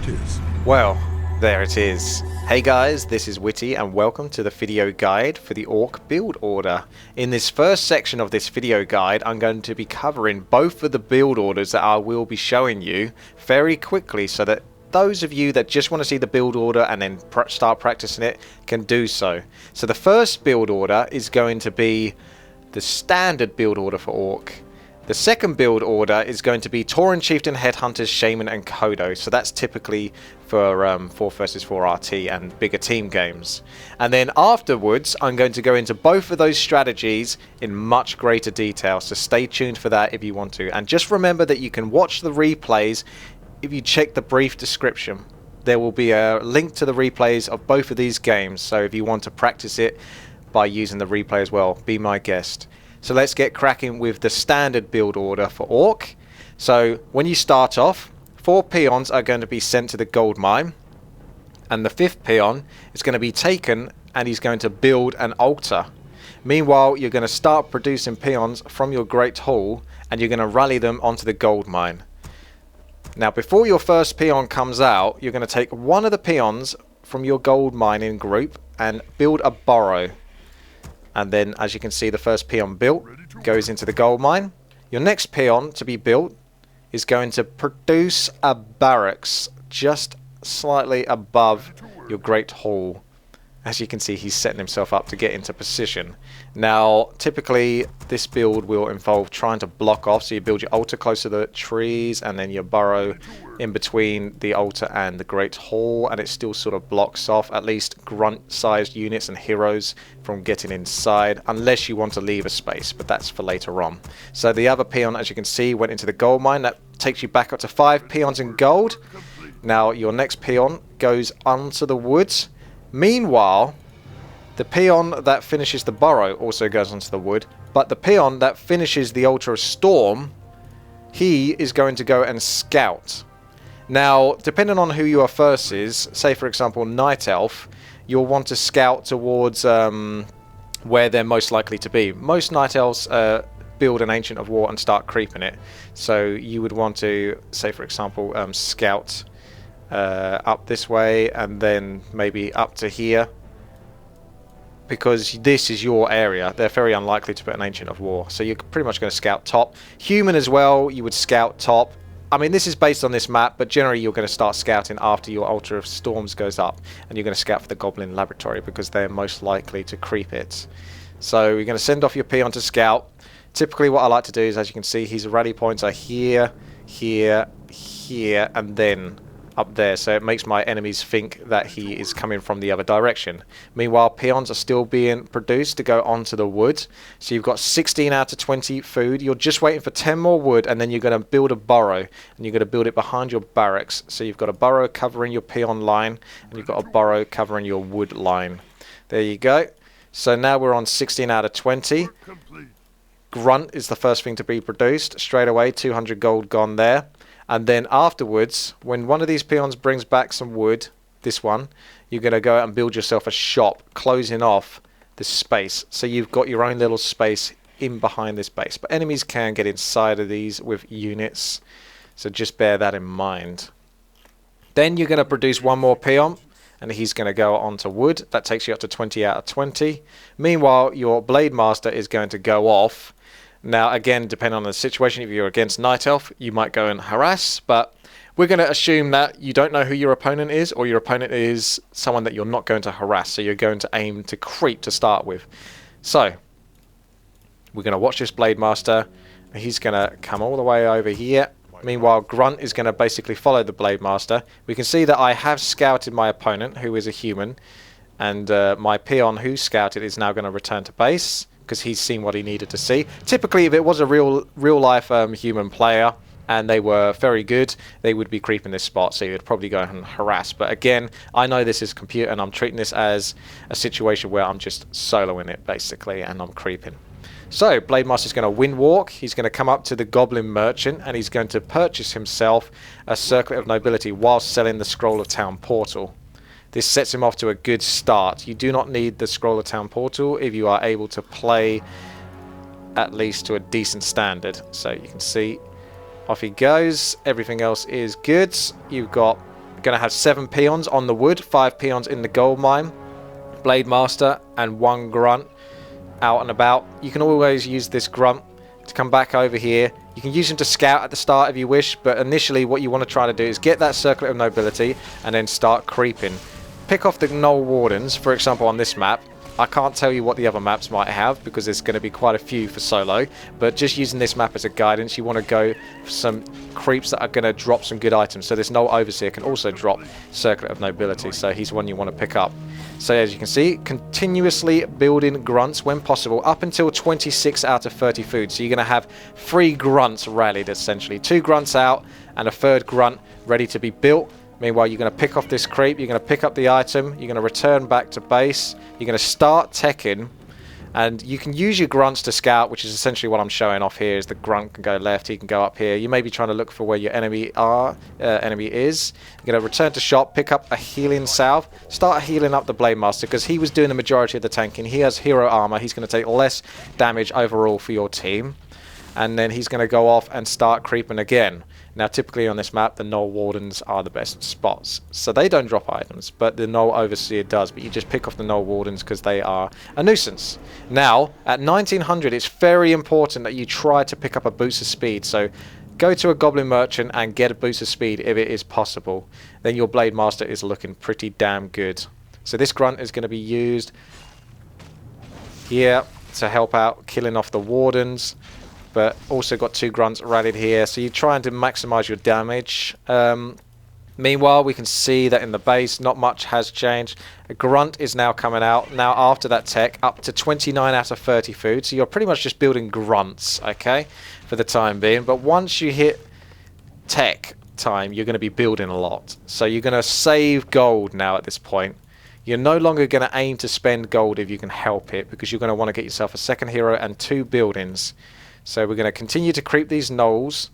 it is. Well, there it is. Hey guys, this is Witty and welcome to the video guide for the Orc build order. In this first section of this video guide, I'm going to be covering both of the build orders that I will be showing you very quickly so that those of you that just want to see the build order and then start practicing it can do so. So the first build order is going to be the standard build order for Orc. The second build order is going to be Tauren Chieftain, Headhunters, Shaman and Kodo. So that's typically for 4 vs 4 RT and bigger team games. And then afterwards I'm going to go into both of those strategies in much greater detail. So stay tuned for that if you want to. And just remember that you can watch the replays if you check the brief description. There will be a link to the replays of both of these games. So if you want to practice it by using the replay as well, be my guest. So let's get cracking with the standard build order for Orc. So when you start off, 4 peons are going to be sent to the gold mine. And the 5th peon is going to be taken and he's going to build an altar. Meanwhile, you're going to start producing peons from your great hall and you're going to rally them onto the gold mine. Now before your first peon comes out, you're going to take one of the peons from your gold mining group and build a burrow. And then, as you can see, the first peon built goes into the gold mine. Your next peon to be built is going to produce a barracks just slightly above your great hall. As you can see, he's setting himself up to get into position. Now, typically, this build will involve trying to block off. So you build your altar close to the trees and then your burrow in between the altar and the great hall. And it still sort of blocks off at least grunt-sized units and heroes from getting inside. Unless you want to leave a space, but that's for later on. So the other peon, as you can see, went into the gold mine. That takes you back up to 5 peons in gold. Now, your next peon goes onto the woods. Meanwhile, the peon that finishes the burrow also goes onto the wood, but the peon that finishes the Altar of Storm, he is going to go and scout. Now, depending on who your first is, say for example Night Elf, you'll want to scout towards where they're most likely to be. Most Night Elves build an Ancient of War and start creeping it, so you would want to, say for example, scout up this way and then maybe up to here, because this is your area. They're very unlikely to put an Ancient of War, so you're pretty much going to scout top. Human as well, you would scout top. I mean, this is based on this map, but generally you're going to start scouting after your Altar of Storms goes up, and you're going to scout for the Goblin Laboratory because they're most likely to creep it. So you're going to send off your peon to scout. Typically what I like to do is, as you can see, his rally points are here, here, here, and then up there, so it makes my enemies think that he is coming from the other direction. Meanwhile, peons are still being produced to go onto the wood. So you've got 16 out of 20 food. You're just waiting for 10 more wood, and then you're going to build a burrow, and you're going to build it behind your barracks. So you've got a burrow covering your peon line, and you've got a burrow covering your wood line. There you go. So now we're on 16 out of 20. Grunt is the first thing to be produced. Straight away, 200 gold gone there. And then afterwards, when one of these peons brings back some wood, this one, you're going to go out and build yourself a shop, closing off this space. So you've got your own little space in behind this base. But enemies can get inside of these with units, so just bear that in mind. Then you're going to produce one more peon, and he's going to go onto wood. That takes you up to 20 out of 20. Meanwhile, your Blademaster is going to go off. Now, again, depending on the situation, if you're against Night Elf, you might go and harass, but we're going to assume that you don't know who your opponent is, or your opponent is someone that you're not going to harass, so you're going to aim to creep to start with. So, we're going to watch this Blademaster. He's going to come all the way over here. Meanwhile, Grunt is going to basically follow the Blademaster. We can see that I have scouted my opponent, who is a human, and my peon who scouted is now going to return to base, because he's seen what he needed to see. Typically, if it was a real life human player and they were very good, they would be creeping this spot, so you'd probably go and harass. But again, I know this is computer and I'm treating this as a situation where I'm just soloing it basically and I'm creeping. So Blademaster's going to wind walk. He's going to come up to the Goblin Merchant and he's going to purchase himself a Circlet of Nobility while selling the Scroll of Town Portal. This sets him off to a good start. You do not need the Scroll of Town Portal if you are able to play at least to a decent standard. So you can see off he goes. Everything else is good. You've got Going to have 7 peons on the wood, 5 peons in the gold mine, Blademaster, and 1 grunt out and about. You can always use this grunt to come back over here. You can use him to scout at the start if you wish, but initially what you want to try to do is get that Circlet of Nobility and then start creeping. Pick off the Gnoll Wardens, for example, on this map. I can't tell you what the other maps might have because there's going to be quite a few for solo, but just using this map as a guidance, you want to go for some creeps that are going to drop some good items. So this Gnoll Overseer can also drop Circlet of Nobility, so he's one you want to pick up. So as you can see, continuously building grunts when possible up until 26 out of 30 food. So you're going to have 3 grunts rallied essentially, 2 grunts out and a 3rd grunt ready to be built. Meanwhile, you're going to pick off this creep, you're going to pick up the item, you're going to return back to base, you're going to start teching, and you can use your grunts to scout, which is essentially what I'm showing off here, is the grunt can go left, he can go up here. You may be trying to look for where your enemy is. You're going to return to shop, pick up a healing salve, start healing up the Blademaster, because he was doing the majority of the tanking. He has hero armor, he's going to take less damage overall for your team. And then he's going to go off and start creeping again. Now, typically on this map, the Gnoll Wardens are the best spots. So they don't drop items, but the Gnoll Overseer does. But you just pick off the Gnoll Wardens because they are a nuisance. Now, at 1900, it's very important that you try to pick up a boost of speed. So go to a Goblin Merchant and get a boost of speed if it is possible. Then your Blademaster is looking pretty damn good. So this Grunt is going to be used here to help out killing off the Wardens. But also got 2 grunts rallied here, so you're trying to maximize your damage. Meanwhile, we can see that in the base, not much has changed. A grunt is now coming out. Now, after that tech, up to 29 out of 30 food. So you're pretty much just building grunts, okay, for the time being. But once you hit tech time, you're going to be building a lot. So you're going to save gold now at this point. You're no longer going to aim to spend gold if you can help it, because you're going to want to get yourself a 2nd hero and 2 buildings. So we're going to continue to creep these gnolls.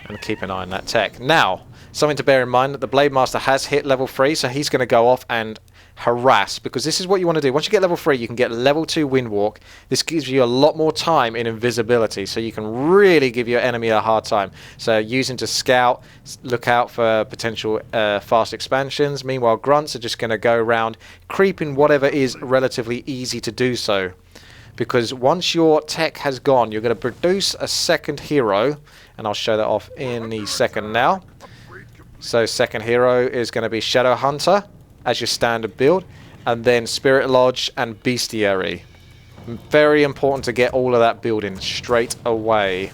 And keep an eye on that tech. Now, something to bear in mind that the Blademaster has hit level 3, so he's going to go off and harass, because this is what you want to do. Once you get level 3, you can get level 2 Windwalk. This gives you a lot more time in invisibility, so you can really give your enemy a hard time. So using to scout, look out for potential fast expansions. Meanwhile, grunts are just going to go around creeping whatever is relatively easy to do so, because once your tech has gone, you're going to produce a 2nd hero, and I'll show that off in the second now. So 2nd hero is going to be Shadow Hunter as your standard build, and then Spirit Lodge and Bestiary. Very important to get all of that building straight away.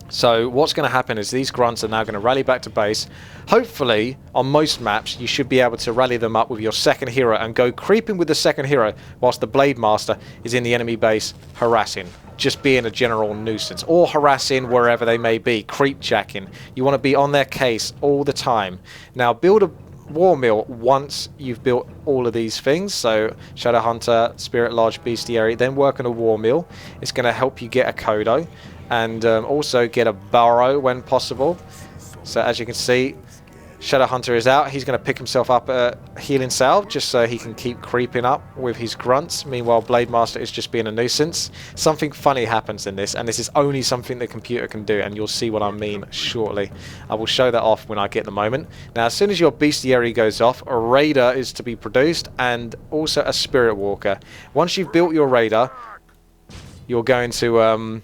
So what's going to happen is these grunts are now going to rally back to base. Hopefully, on most maps, you should be able to rally them up with your 2nd hero and go creeping with the 2nd hero whilst the Blademaster is in the enemy base harassing. Just being a general nuisance, or harassing wherever they may be, creep jacking. You want to be on their case all the time. Now, build a war mill once you've built all of these things. So Shadow Hunter, Spirit Lodge, Bestiary, then work on a war mill. It's going to help you get a Kodo, and also get a Burrow when possible. So as you can see, Shadow Hunter is out. He's going to pick himself up a healing salve just so he can keep creeping up with his grunts. Meanwhile, Blademaster is just being a nuisance. Something funny happens in this, and this is only something the computer can do, and you'll see what I mean shortly. I will show that off when I get the moment. Now, as soon as your Bestiary goes off, a Raider is to be produced, and also a Spirit Walker. Once you've built your Raider, you're going to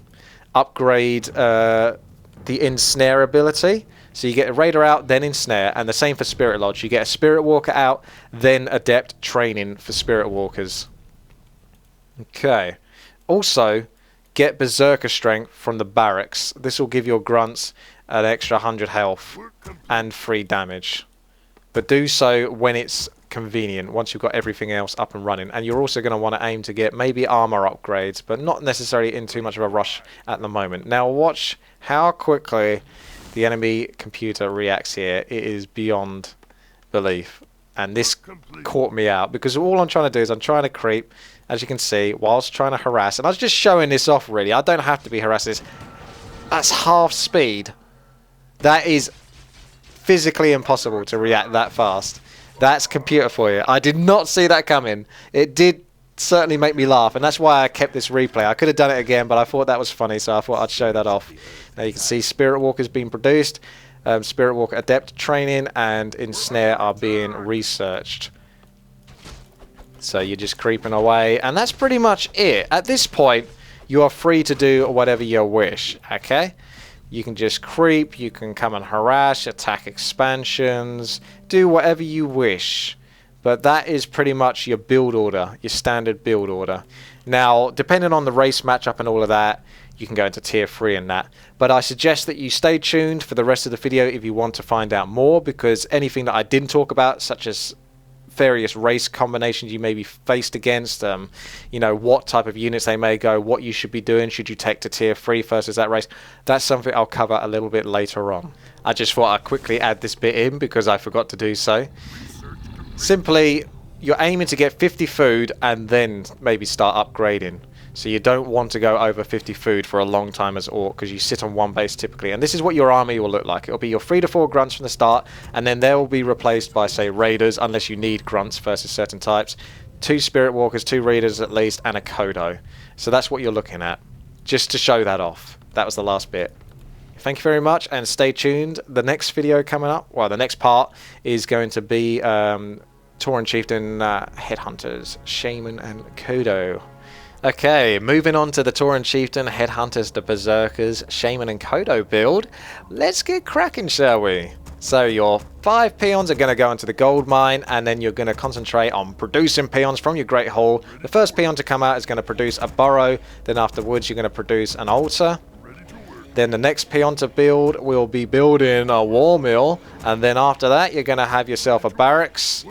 upgrade the Ensnare ability. So you get a Raider out, then Ensnare, and the same for Spirit Lodge. You get a Spirit Walker out, then Adept Training for Spirit Walkers. Okay. Also, get Berserker Strength from the Barracks. This will give your grunts an extra 100 health and 3 damage. But do so when it's convenient, once you've got everything else up and running. And you're also going to want to aim to get maybe armor upgrades, but not necessarily in too much of a rush at the moment. Now watch how quickly the enemy computer reacts here. It is beyond belief. And this caught me out, because all I'm trying to do is I'm trying to creep, as you can see, whilst trying to harass. And I was just showing this off, really. I don't have to be harassing this. That's half speed. That is physically impossible to react that fast. That's computer for you. I did not see that coming. It did certainly make me laugh, and that's why I kept this replay. I could have done it again, but I thought that was funny, so I thought I'd show that off. Now you can see Spirit Walker's being produced. Spirit Walker Adept training and Ensnare are being researched. So you're just creeping away, and that's pretty much it. At this point, you are free to do whatever you wish, okay? You can just creep, you can come and harass, attack expansions, do whatever you wish. But that is pretty much your build order, your standard build order. Now, depending on the race matchup and all of that, you can go into tier 3 and that. But I suggest that you stay tuned for the rest of the video if you want to find out more, because anything that I didn't talk about, such as various race combinations you may be faced against, you know, what type of units they may go, what you should be doing, should you take to tier 3 versus that race, that's something I'll cover a little bit later on. I just thought I'd quickly add this bit in because I forgot to do so. Simply, you're aiming to get 50 food and then maybe start upgrading. So you don't want to go over 50 food for a long time as Orc, because you sit on one base typically. And this is what your army will look like. It'll be your 3 to 4 Grunts from the start, and then they will be replaced by, say, Raiders, unless you need Grunts versus certain types. 2 Spirit Walkers, 2 Raiders at least, and a Kodo. So that's what you're looking at, just to show that off. That was the last bit. Thank you very much, and stay tuned. The next video coming up, well, the next part is going to be Tauren Chieftain, Headhunters, Shaman, and Kodo. Okay, moving on to the Tauren Chieftain, Headhunters, the Berserkers, Shaman and Kodo build. Let's get cracking, shall we? So your 5 peons are going to go into the gold mine, and then you're going to concentrate on producing peons from your Great Hall. The first peon to come out is going to produce a burrow, then afterwards you're going to produce an altar. Then the next peon to build will be building a war mill, and then after that you're going to have yourself a barracks.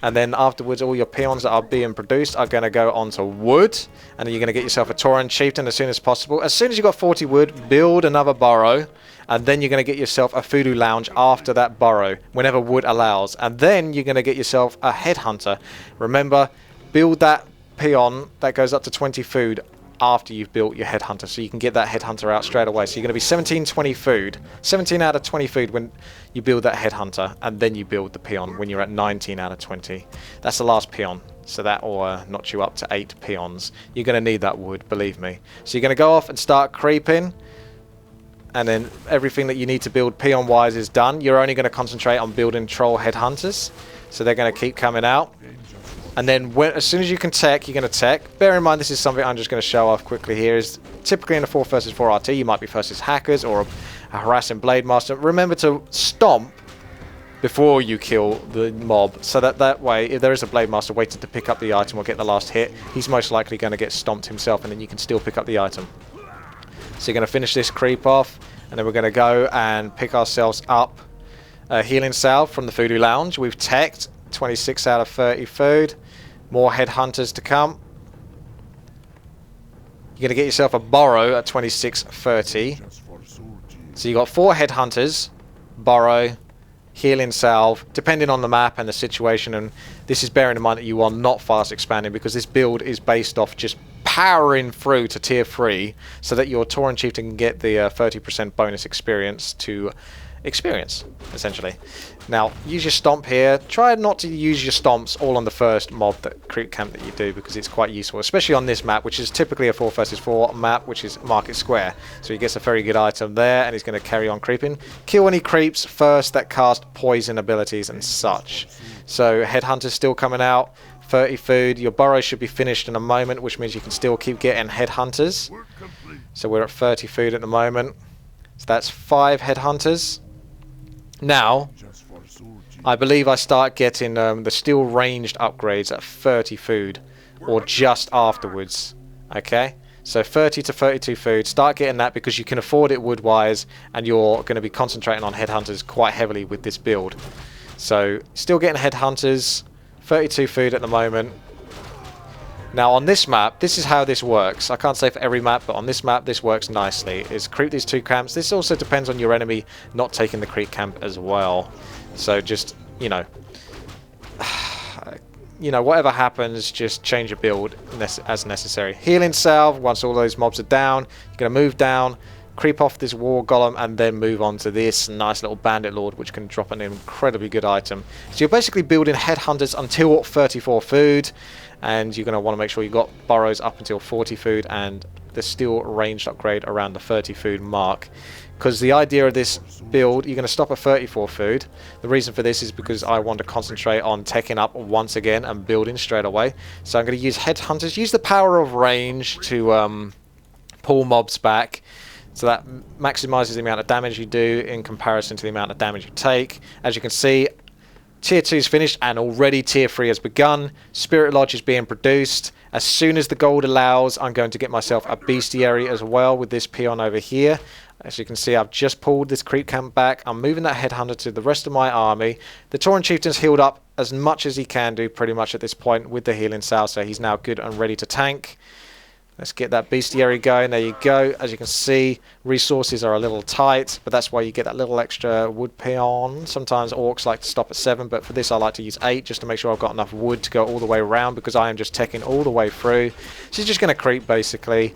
And then afterwards, all your peons that are being produced are going to go onto wood. And then you're going to get yourself a Tauren Chieftain as soon as possible. As soon as you've got 40 wood, build another burrow. And then you're going to get yourself a Voodoo Lounge after that burrow, whenever wood allows. And then you're going to get yourself a Headhunter. Remember, build that peon that goes up to 20 food after you've built your Headhunter, so you can get that Headhunter out straight away. So you're going to be 17 food, 17 out of 20 food when you build that Headhunter, and then you build the peon when you're at 19 out of 20. That's the last peon, so that will knock you up to 8 peons. You're going to need that wood, believe me. So you're going to go off and start creeping, and then everything that you need to build peon wise is done. You're only going to concentrate on building troll Headhunters, so they're going to keep coming out. And then as soon as you can tech, you're going to tech. Bear in mind, this is something I'm just going to show off quickly here. Is typically in a 4 versus 4 RT, you might be versus hackers or a harassing Blademaster. Remember to stomp before you kill the mob, so that way, if there is a Blademaster waiting to pick up the item or get the last hit, he's most likely going to get stomped himself, and then you can still pick up the item. So you're going to finish this creep off, and then we're going to go and pick ourselves up a healing salve from the Voodoo Lounge. We've teched 26 out of 30 food. More Headhunters to come. You're going to get yourself a burrow at 26.30. So you got 4 Headhunters, burrow, healing salve, depending on the map and the situation. And this is bearing in mind that you are not fast expanding, because this build is based off just powering through to tier 3 so that your Tauren Chieftain can get the 30% bonus experience to experience, essentially. Now, use your stomp here. Try not to use your stomps all on the first mob, that creep camp that you do, because it's quite useful, especially on this map, which is typically a 4 versus 4 map, which is Market Square. So he gets a very good item there, and he's going to carry on creeping. Kill any creeps first that cast poison abilities and such. So Headhunter's still coming out. 30 food. Your burrow should be finished in a moment, which means you can still keep getting Headhunters. So we're at 30 food at the moment. So that's 5 Headhunters. Now, I believe I start getting the steel ranged upgrades at 30 food, or just afterwards. Okay, so 30 to 32 food. Start getting that because you can afford it wood wise, and you're going to be concentrating on Headhunters quite heavily with this build. So still getting Headhunters, 32 food at the moment. Now on this map, this is how this works. I can't say for every map, but on this map this works nicely. Is creep these 2 camps. This also depends on your enemy not taking the creep camp as well. So just, you know, whatever happens, just change your build as necessary. Healing salve, once all those mobs are down, you're going to move down, creep off this war golem, and then move on to this nice little bandit lord, which can drop an incredibly good item. So you're basically building headhunters until 34 food, and you're going to want to make sure you've got burrows up until 40 food, and the steel ranged upgrade around the 30 food mark. Because the idea of this build, you're going to stop at 34 food. The reason for this is because I want to concentrate on teching up once again and building straight away. So I'm going to use headhunters, use the power of range to pull mobs back. So that maximizes the amount of damage you do in comparison to the amount of damage you take. As you can see, Tier 2 is finished and already Tier 3 has begun. Spirit Lodge is being produced. As soon as the gold allows, I'm going to get myself a bestiary as well with this peon over here. As you can see, I've just pulled this creep camp back. I'm moving that headhunter to the rest of my army. The Tauren Chieftain's healed up as much as he can do pretty much at this point with the healing salve, so he's now good and ready to tank. Let's get that bestiary going. There you go. As you can see, resources are a little tight, but that's why you get that little extra wood peon. Sometimes orcs like to stop at 7, but for this I like to use 8 just to make sure I've got enough wood to go all the way around, because I am just teching all the way through. She's just going to creep basically.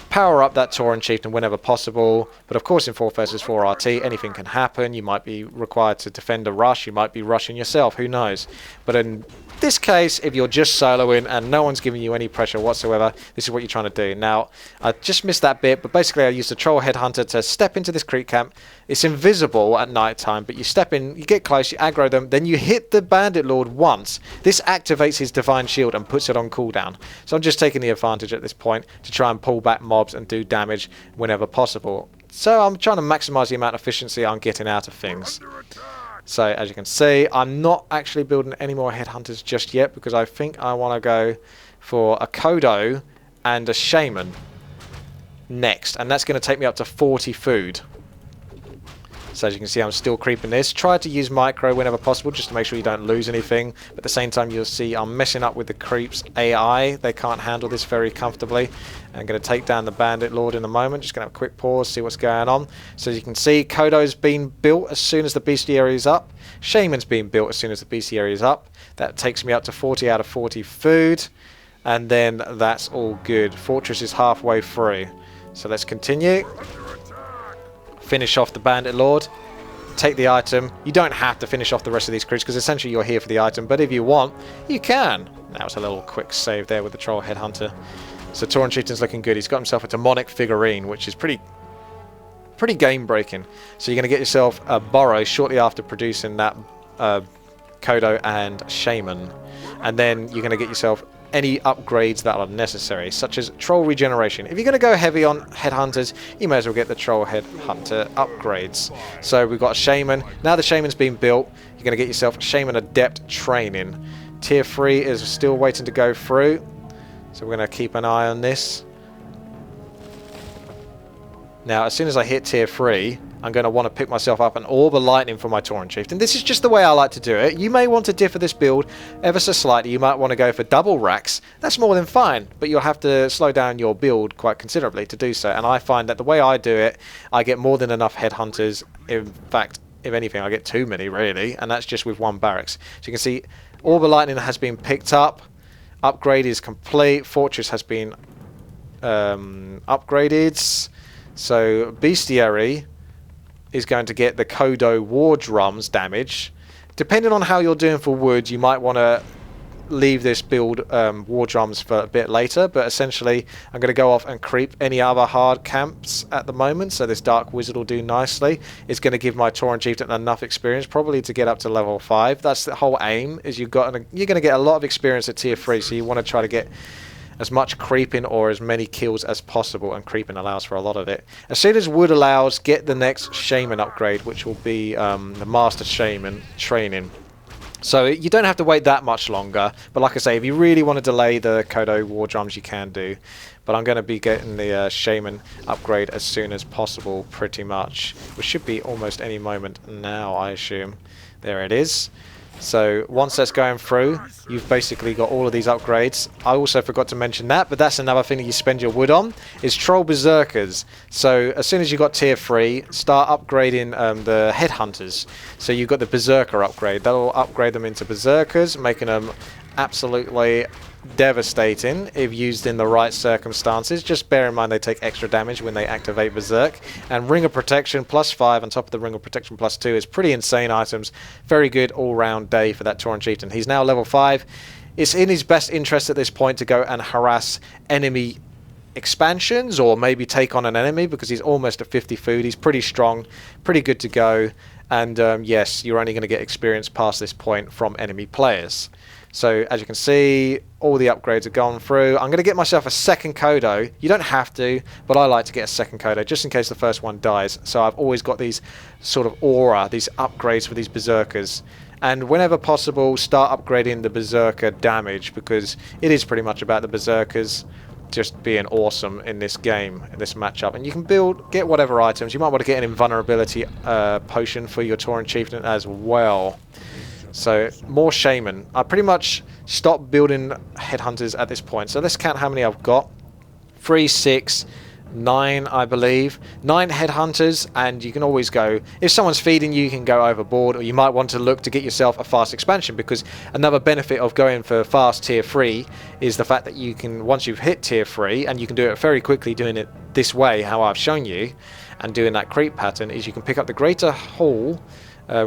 Power up that Tauren Chieftain whenever possible, but of course in 4 vs 4 RT anything can happen. You might be required to defend a rush, you might be rushing yourself, who knows. But in this case, if you're just soloing and no one's giving you any pressure whatsoever, this is what you're trying to do. Now, I just missed that bit, but basically I used the Troll Headhunter to step into this creep camp. It's invisible at night time, but you step in, you get close, you aggro them, then you hit the Bandit Lord once. This activates his Divine Shield and puts it on cooldown. So I'm just taking the advantage at this point to try and pull back mobs and do damage whenever possible. So I'm trying to maximize the amount of efficiency I'm getting out of things. So as you can see, I'm not actually building any more headhunters just yet, because I think I want to go for a Kodo and a Shaman next, and that's going to take me up to 40 food. So as you can see, I'm still creeping this. Try to use micro whenever possible just to make sure you don't lose anything. But at the same time, you'll see I'm messing up with the creeps AI. They can't handle this very comfortably. I'm going to take down the Bandit Lord in a moment. Just going to have a quick pause, see what's going on. So as you can see, Kodo's been built as soon as the bestiary is up. Shaman's been built as soon as the bestiary is up. That takes me up to 40 out of 40 food. And then that's all good. Fortress is halfway through. So let's continue. Finish off the Bandit Lord, take the item. You don't have to finish off the rest of these crews because essentially you're here for the item, but if you want, you can. Now it's a little quick save there with the Troll Headhunter. So Tauren Chieftain's looking good. He's got himself a demonic figurine, which is pretty game breaking. So you're going to get yourself a Burrow shortly after producing that Kodo and Shaman, and then you're going to get yourself any upgrades that are necessary, such as Troll Regeneration. If you're going to go heavy on Headhunters, you may as well get the Troll Headhunter upgrades. So we've got a Shaman. Now the Shaman's been built, you're going to get yourself Shaman Adept Training. Tier 3 is still waiting to go through, so we're going to keep an eye on this. Now, as soon as I hit Tier 3, I'm going to want to pick myself up an Orb of Lightning for my Tauren Chieftain. This is just the way I like to do it. You may want to differ this build ever so slightly. You might want to go for double racks. That's more than fine, but you'll have to slow down your build quite considerably to do so. And I find that the way I do it, I get more than enough headhunters. In fact, if anything, I get too many, really. And that's just with one barracks. So you can see Orb of Lightning has been picked up. Upgrade is complete. Fortress has been upgraded. So Bestiary is going to get the Kodo War Drums damage. Depending on how you're doing for wood, you might want to leave this build War Drums for a bit later, but essentially I'm going to go off and creep any other hard camps at the moment, so this Dark Wizard will do nicely. It's going to give my Tauren Chieftain enough experience, probably to get up to level 5. That's the whole aim, is you're going to get a lot of experience at tier 3, so you want to try to get as much creeping or as many kills as possible, and creeping allows for a lot of it. As soon as wood allows, get the next Shaman upgrade, which will be the Master Shaman Training. So you don't have to wait that much longer, but like I say, if you really want to delay the Kodo War Drums, you can do. But I'm going to be getting the Shaman upgrade as soon as possible, pretty much, which should be almost any moment now, I assume. There it is. So once that's going through, you've basically got all of these upgrades. I also forgot to mention that, but that's another thing that you spend your wood on, is Troll Berserkers. So as soon as you got tier 3, start upgrading the Headhunters. So you've got the Berserker upgrade. That'll upgrade them into Berserkers, making them absolutely devastating if used in the right circumstances. Just bear in mind they take extra damage when they activate Berserk. And Ring of Protection +5 on top of the Ring of Protection +2 is pretty insane items. Very good all-round day for that Tauren Chieftain. He's now level 5. It's in his best interest at this point to go and harass enemy expansions or maybe take on an enemy because he's almost at 50 food. He's pretty strong, pretty good to go. And yes, you're only going to get experience past this point from enemy players. So as you can see, all the upgrades are gone through. I'm going to get myself a second Kodo. You don't have to, but I like to get a second Kodo just in case the first one dies. So I've always got these sort of aura, these upgrades for these Berserkers. And whenever possible, start upgrading the Berserker damage because it is pretty much about the Berserkers just being awesome in this game, in this matchup. And you can get whatever items. You might want to get an invulnerability potion for your Tauren Chieftain as well. So more Shaman. I pretty much stopped building Headhunters at this point. So let's count how many I've got. 3, 6, 9 I believe. 9 Headhunters, and you can always go, if someone's feeding you, you can go overboard, or you might want to look to get yourself a fast expansion, because another benefit of going for fast tier 3 is the fact that you can, once you've hit tier 3, and you can do it very quickly doing it this way, how I've shown you, and doing that creep pattern, is you can pick up the Greater Hall,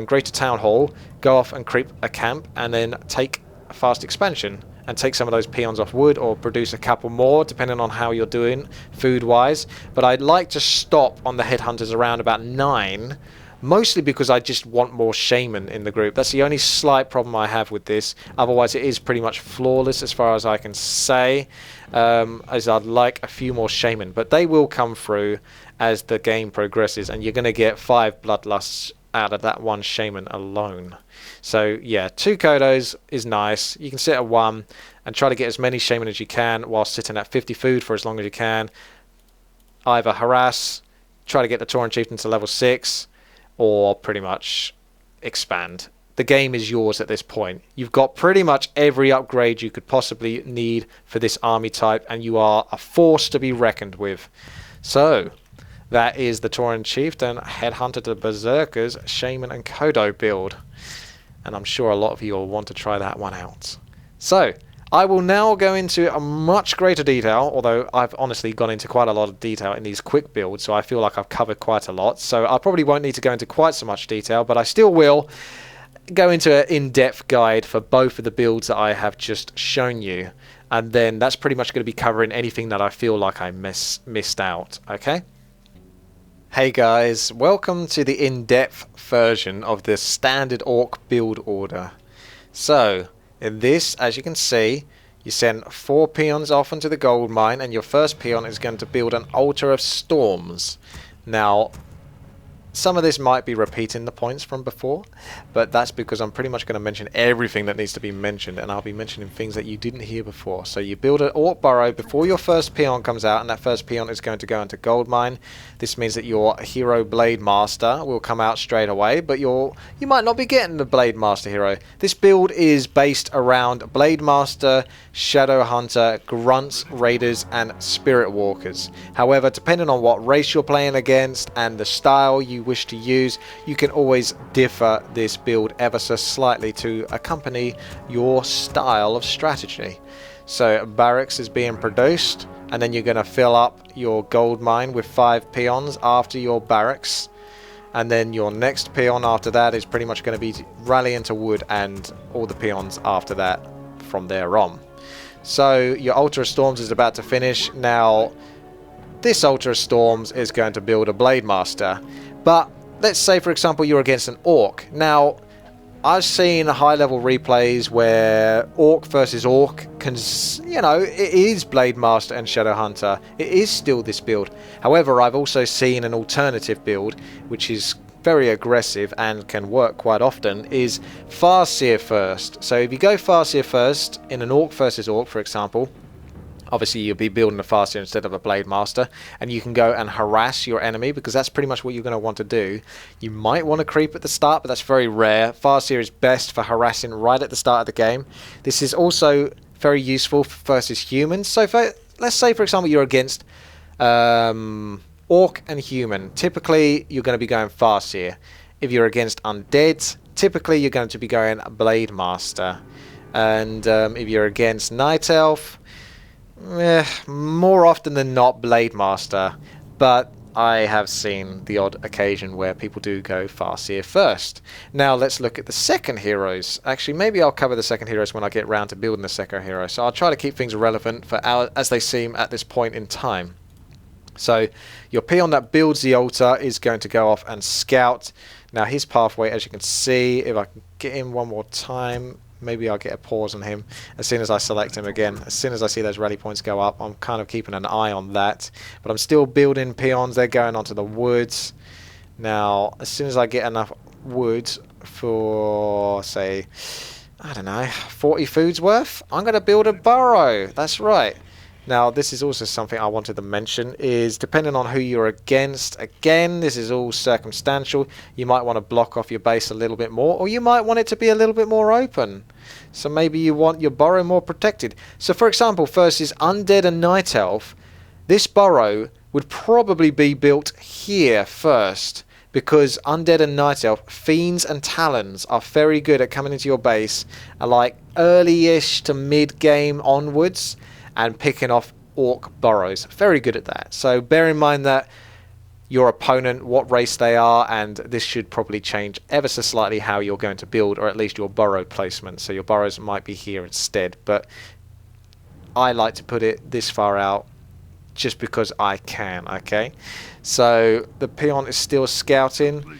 Greater Town Hall, go off and creep a camp, and then take a fast expansion and take some of those peons off wood or produce a couple more depending on how you're doing food wise. But I'd like to stop on the Headhunters around about 9, mostly because I just want more Shaman in the group. That's the only slight problem I have with this. Otherwise it is pretty much flawless as far as I can say, as I'd like a few more Shaman, but they will come through as the game progresses, and you're going to get 5 Bloodlusts out of that one Shaman alone. So yeah, 2 Kodos is nice. You can sit at 1 and try to get as many Shaman as you can while sitting at 50 food for as long as you can. Either harass, try to get the Tauren Chieftain to level 6, or pretty much expand. The game is yours at this point. You've got pretty much every upgrade you could possibly need for this army type, and you are a force to be reckoned with. So that is the Tauren Chieftain, Headhunter to Berserkers, Shaman and Kodo build. And I'm sure a lot of you will want to try that one out. So, I will now go into a much greater detail, although I've honestly gone into quite a lot of detail in these quick builds, so I feel like I've covered quite a lot. So I probably won't need to go into quite so much detail, but I still will go into an in-depth guide for both of the builds that I have just shown you. And then that's pretty much going to be covering anything that I feel like I missed out, okay? Hey guys, welcome to the in-depth version of the standard Orc build order. So, in this, as you can see, you send 4 peons off into the gold mine, and your first peon is going to build an Altar of Storms. Now, some of this might be repeating the points from before, but that's because I'm pretty much going to mention everything that needs to be mentioned, and I'll be mentioning things that you didn't hear before. So you build an Orc Burrow before your first peon comes out, and that first peon is going to go into gold mine. This means that your hero Blademaster will come out straight away, but you might not be getting the Blademaster hero. This build is based around Blademaster, Shadow Hunter, Grunts, Raiders, and Spirit Walkers. However, depending on what race you're playing against and the style you wish to use, you can always differ this build ever so slightly to accompany your style of strategy. So Barracks is being produced, and then you're going to fill up your gold mine with 5 peons after your Barracks, and then your next peon after that is pretty much going to be rallying to wood, and all the peons after that from there on. So your Altar of Storms is about to finish. Now this Altar of Storms is going to build a Blademaster. But let's say, for example, you're against an Orc. Now, I've seen high-level replays where Orc versus Orc can, you know, it is Blademaster and Shadow Hunter. It is still this build. However, I've also seen an alternative build, which is very aggressive and can work quite often, is Farseer first. So if you go Farseer first in an Orc versus Orc, for example, obviously you'll be building a Farseer instead of a Blademaster, and you can go and harass your enemy, because that's pretty much what you're going to want to do. You might want to creep at the start, but that's very rare. Farseer is best for harassing right at the start of the game. This is also very useful versus humans. So let's say, for example, you're against Orc and Human. Typically, you're going to be going Farseer. If you're against Undeads, typically you're going to be going Blademaster. And if you're against Night Elf, more often than not Blademaster, but I have seen the odd occasion where people do go Farseer first. Now let's look at the second heroes. Actually, maybe I'll cover the second heroes when I get round to building the second hero. So I'll try to keep things relevant for as they seem at this point in time. So your peon that builds the altar is going to go off and scout. Now his pathway, as you can see, if I can get him one more time, maybe I'll get a pause on him as soon as I select him again. As soon as I see those rally points go up, I'm kind of keeping an eye on that. But I'm still building peons. They're going onto the woods. Now, as soon as I get enough wood for, say, I don't know, 40 foods worth, I'm going to build a burrow. That's right. Now, this is also something I wanted to mention, is depending on who you're against, again, this is all circumstantial. You might want to block off your base a little bit more, or you might want it to be a little bit more open. So maybe you want your burrow more protected. So for example, versus Undead and Night Elf, this burrow would probably be built here first, because Undead and Night Elf, Fiends and Talons are very good at coming into your base, like early-ish to mid-game onwards, and picking off orc burrows. Very good at that. So bear in mind that your opponent, what race they are, and this should probably change ever so slightly how you're going to build, or at least your burrow placement. So your burrows might be here instead, but I like to put it this far out just because I can, okay? So the peon is still scouting.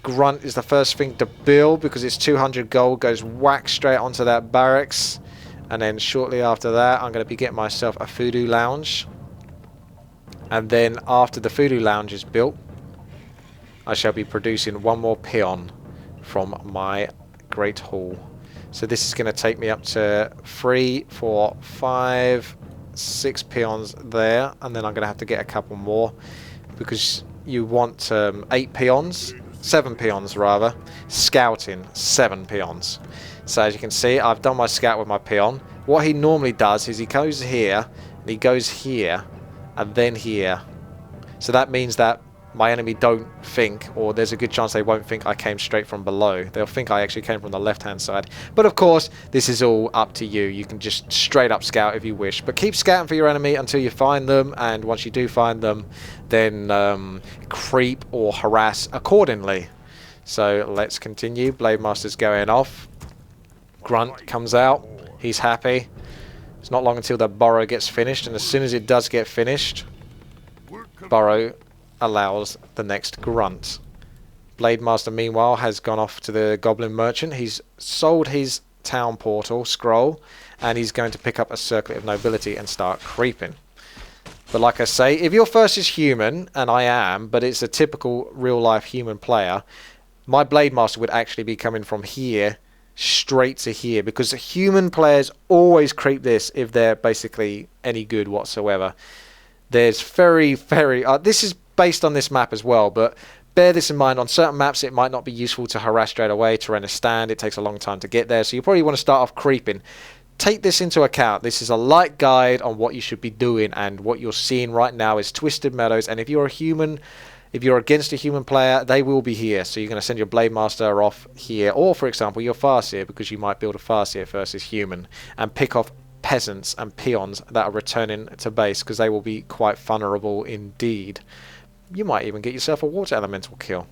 Grunt is the first thing to build because it's 200 gold, goes whack straight onto that barracks. And then shortly after that, I'm going to be getting myself a Voodoo Lounge. And then after the Voodoo Lounge is built, I shall be producing one more peon from my Great Hall. So this is going to take me up to 3, 4, 5, 6 peons there. And then I'm going to have to get a couple more, because you want 8 peons, 7 peons rather, scouting 7 peons. So as you can see, I've done my scout with my peon. What he normally does is he goes here, and he goes here, and then here. So that means that my enemy don't think, or there's a good chance they won't think I came straight from below. They'll think I actually came from the left-hand side. But of course, this is all up to you. You can just straight up scout if you wish. But keep scouting for your enemy until you find them, and once you do find them, then creep or harass accordingly. So let's continue. Blademaster's going off. Grunt comes out. He's happy. It's not long until the burrow gets finished, and as soon as it does get finished, burrow allows the next grunt. Blademaster meanwhile has gone off to the goblin merchant. He's sold his town portal scroll, and he's going to pick up a circlet of nobility and start creeping. But like I say, if your first is human, and I am, but it's a typical real life human player, my Blademaster would actually be coming from here straight to here, because human players always creep this if they're basically any good whatsoever. There's very this is based on this map as well, but bear this in mind. On certain maps it might not be useful to harass straight away, to rent a stand, it takes a long time to get there, so you probably want to start off creeping. Take this into account. This is a light guide on what you should be doing, and what you're seeing right now is Twisted Meadows, and if you're a human, if you're against a human player, they will be here. So you're going to send your Blademaster off here. Or, for example, your Farseer, because you might build a Farseer versus human, and pick off peasants and peons that are returning to base, because they will be quite vulnerable indeed. You might even get yourself a water elemental kill.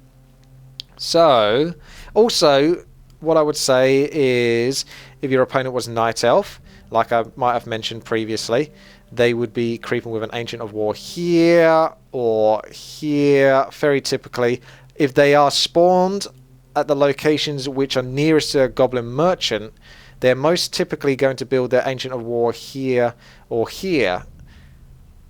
So, also, what I would say is, if your opponent was Night Elf, like I might have mentioned previously, they would be creeping with an Ancient of War here or here, very typically. If they are spawned at the locations which are nearest to a Goblin Merchant, they're most typically going to build their Ancient of War here or here.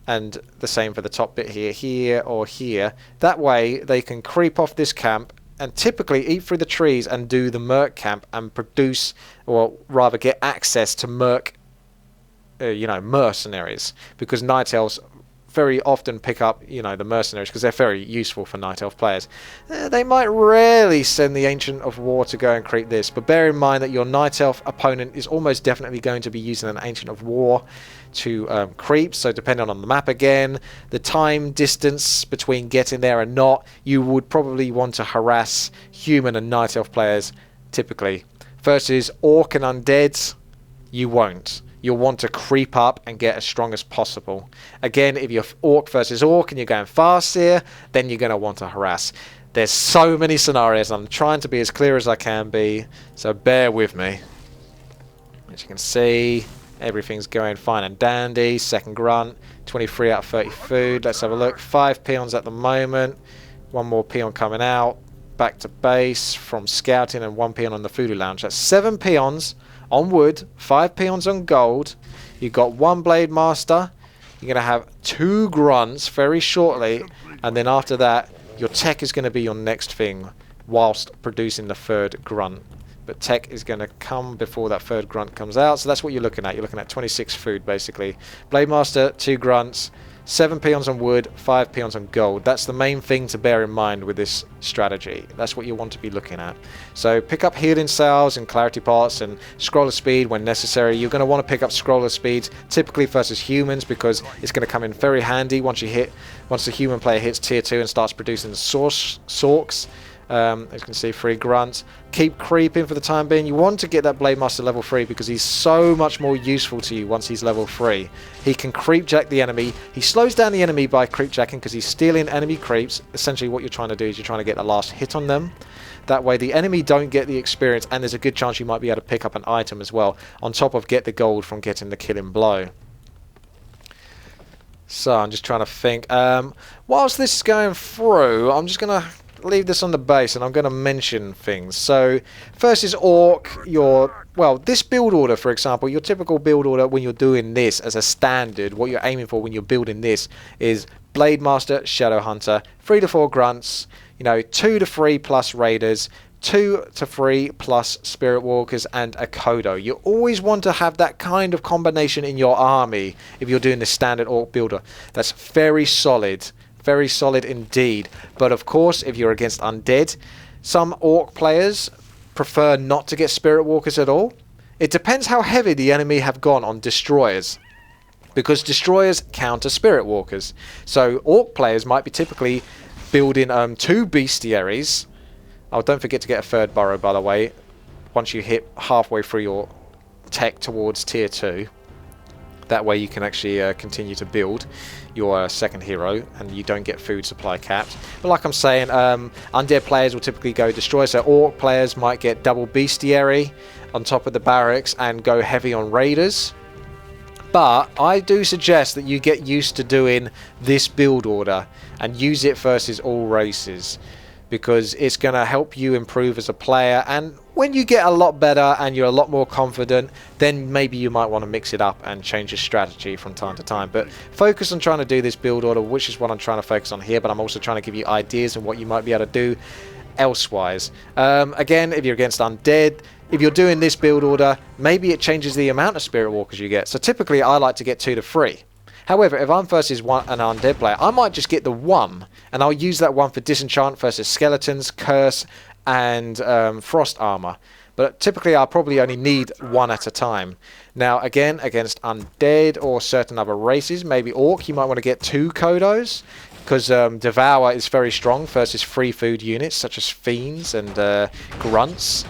And the same for the top bit here, here or here. That way they can creep off this camp and typically eat through the trees and do the Merc camp and produce, or rather get access to Merc mercenaries, because Night Elves very often pick up, the mercenaries, because they're very useful for Night Elf players. They might rarely send the Ancient of War to go and creep this, but bear in mind that your Night Elf opponent is almost definitely going to be using an Ancient of War to creep, so depending on the map again, the time distance between getting there and not, you would probably want to harass human and Night Elf players typically. Versus Orc and Undead, you won't. You'll want to creep up and get as strong as possible. Again, if you're orc versus orc and you're going fast here, then you're going to want to harass. There's so many scenarios. I'm trying to be as clear as I can be, so bear with me. As you can see, everything's going fine and dandy. Second grunt, 23 out of 30 food. Let's have a look. 5 peons at the moment. One more peon coming out. Back to base from scouting and 1 peon on the Voodoo Lounge. That's 7 peons on wood, 5 peons on gold. You've got 1 Blademaster. You're going to have 2 grunts very shortly. And then after that, your tech is going to be your next thing whilst producing the 3rd grunt. But tech is going to come before that 3rd grunt comes out. So that's what you're looking at. You're looking at 26 food, basically. Blademaster, 2 grunts, 7 peons on wood, 5 peons on gold. That's the main thing to bear in mind with this strategy. That's what you want to be looking at. So pick up healing cells and clarity pots and scroller speed when necessary. You're going to want to pick up scroller speeds typically versus humans because it's going to come in very handy once the human player hits tier 2 and starts producing the sorks. As you can see, 3 grunts. Keep creeping for the time being. You want to get that Blademaster level 3 because he's so much more useful to you once he's level 3. He can creep jack the enemy. He slows down the enemy by creep jacking because he's stealing enemy creeps. Essentially what you're trying to do is you're trying to get the last hit on them. That way the enemy don't get the experience, and there's a good chance you might be able to pick up an item as well, on top of get the gold from getting the killing blow. So I'm just trying to think. Whilst this is going through, I'm just going to leave this on the base and I'm going to mention things. So first is orc. This build order, for example, your typical build order when you're doing this as a standard, what you're aiming for when you're building this is Blademaster, Shadow Hunter, 3 to 4 grunts, 2 to 3 plus raiders, 2 to 3 plus spirit walkers, and a Kodo. You always want to have that kind of combination in your army if you're doing the standard orc builder. That's very solid. Very solid indeed. But of course, if you're against undead, some orc players prefer not to get spirit walkers at all. It depends how heavy the enemy have gone on destroyers, because destroyers counter spirit walkers. So orc players might be typically building 2 bestiaries. Oh, don't forget to get a 3rd burrow, by the way, once you hit halfway through your tech towards tier 2. That way you can actually continue to build your 2nd hero and you don't get food supply capped. But like I'm saying, undead players will typically go destroy, so orc players might get double bestiary on top of the barracks and go heavy on raiders. But I do suggest that you get used to doing this build order and use it versus all races, because it's going to help you improve as a player, and when you get a lot better and you're a lot more confident, then maybe you might want to mix it up and change your strategy from time to time. But focus on trying to do this build order, which is what I'm trying to focus on here, but I'm also trying to give you ideas on what you might be able to do elsewise. Again, if you're against undead, if you're doing this build order, maybe it changes the amount of spirit walkers you get. So typically I like to get 2 to 3. However, if I'm versus an undead player, I might just get the 1, and I'll use that 1 for disenchant versus skeletons, curse, and frost armor. But typically I'll probably only need 1 at a time. Now again, against undead or certain other races, maybe orc, you might want to get 2 kodos, because devour is very strong versus free food units such as fiends and grunts.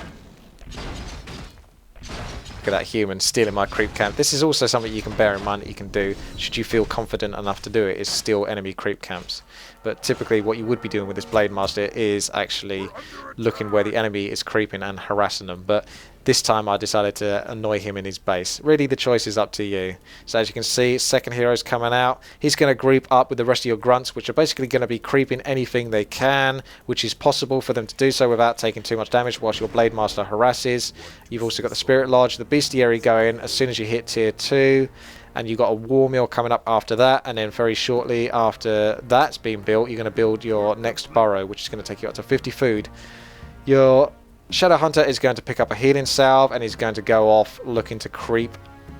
Look at that human stealing my creep camp. This is also something you can bear in mind that you can do should you feel confident enough to do it, is steal enemy creep camps. But typically what you would be doing with this Blademaster is actually looking where the enemy is creeping and harassing them. But this time I decided to annoy him in his base. Really, the choice is up to you. So as you can see, 2nd hero's coming out. He's going to group up with the rest of your grunts, which are basically going to be creeping anything they can, which is possible for them to do so without taking too much damage whilst your Blademaster harasses. You've also got the Spirit Lodge, the Bestiary going as soon as you hit tier 2. And you've got a war mill coming up after that, and then very shortly after that's been built, you're going to build your next burrow, which is going to take you up to 50 food. Your Shadow Hunter is going to pick up a healing salve, and he's going to go off looking to creep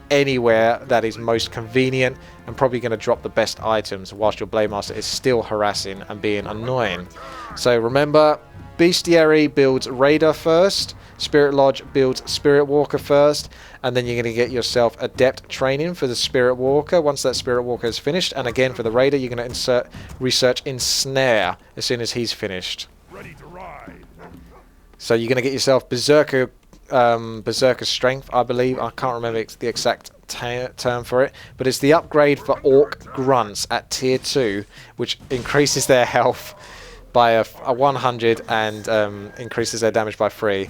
anywhere that is most convenient, and probably going to drop the best items, whilst your Blademaster is still harassing and being annoying. So remember, Bestiary builds Raider first, Spirit Lodge builds Spirit Walker first, and then you're going to get yourself Adept training for the Spirit Walker once that Spirit Walker is finished. And again, for the Raider, you're going to research Ensnare as soon as he's finished. Ready to ride. So you're going to get yourself Berserker Berserker Strength, I believe. I can't remember the exact term for it, but it's the upgrade for Orc Grunts at tier 2, which increases their health by a 100 and increases their damage by 3.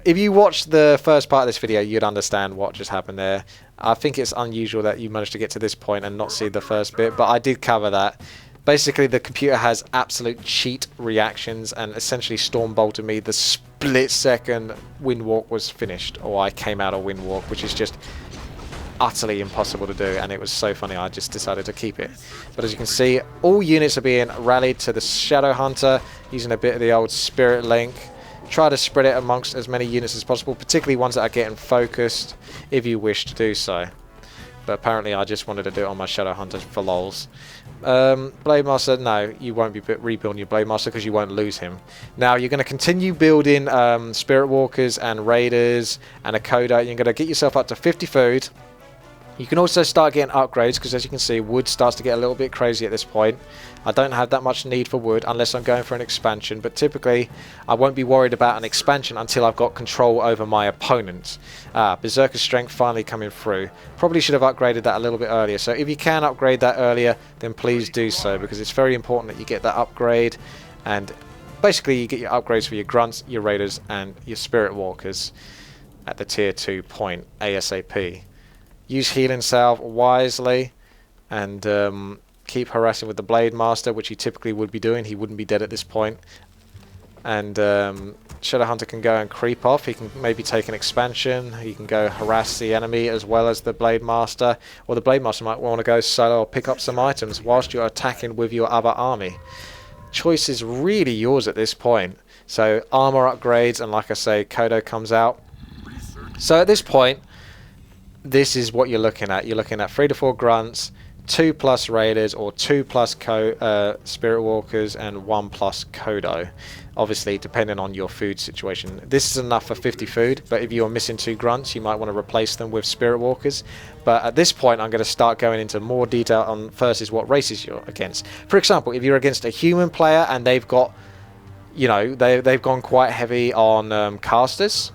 If you watched the first part of this video, you'd understand what just happened there. I think it's unusual that you managed to get to this point and not see the first bit, but I did cover that. Basically, the computer has absolute cheat reactions and essentially storm bolted me the split second Windwalk was finished, or I came out of Windwalk, which is just utterly impossible to do, and it was so funny I just decided to keep it. But as you can see, all units are being rallied to the Shadow Hunter using a bit of the old Spirit Link. Try to spread it amongst as many units as possible, particularly ones that are getting focused if you wish to do so. But apparently I just wanted to do it on my Shadow Hunter for lols. Blademaster, no, you won't be rebuilding your Blademaster because you won't lose him. Now you're going to continue building Spirit Walkers and Raiders and a Coda. You're going to get yourself up to 50 food. You can also start getting upgrades because, as you can see, wood starts to get a little bit crazy at this point. I don't have that much need for wood unless I'm going for an expansion, but typically I won't be worried about an expansion until I've got control over my opponent. Berserker Strength finally coming through. Probably should have upgraded that a little bit earlier, so if you can upgrade that earlier, then please do so, because it's very important that you get that upgrade. And basically you get your upgrades for your Grunts, your Raiders and your Spirit Walkers at the tier 2 point ASAP. Use Healing Salve wisely and keep harassing with the Blademaster, which he typically would be doing. He wouldn't be dead at this point. And Shadow Hunter can go and creep off. He can maybe take an expansion. He can go harass the enemy as well as the Blademaster. Or the Blademaster might want to go solo or pick up some items whilst you're attacking with your other army. Choice is really yours at this point. So armor upgrades, and like I say, Kodo comes out. So at this point, this is what you're looking at. You're looking at 3 to 4 Grunts, 2+ Raiders, or 2+ Spirit Walkers, and 1+ Kodo. Obviously, depending on your food situation. This is enough for 50 food, but if you're missing 2 Grunts, you might want to replace them with Spirit Walkers. But at this point, I'm going to start going into more detail on versus what races you're against. For example, if you're against a human player and they've got, you know, they've gone quite heavy on casters,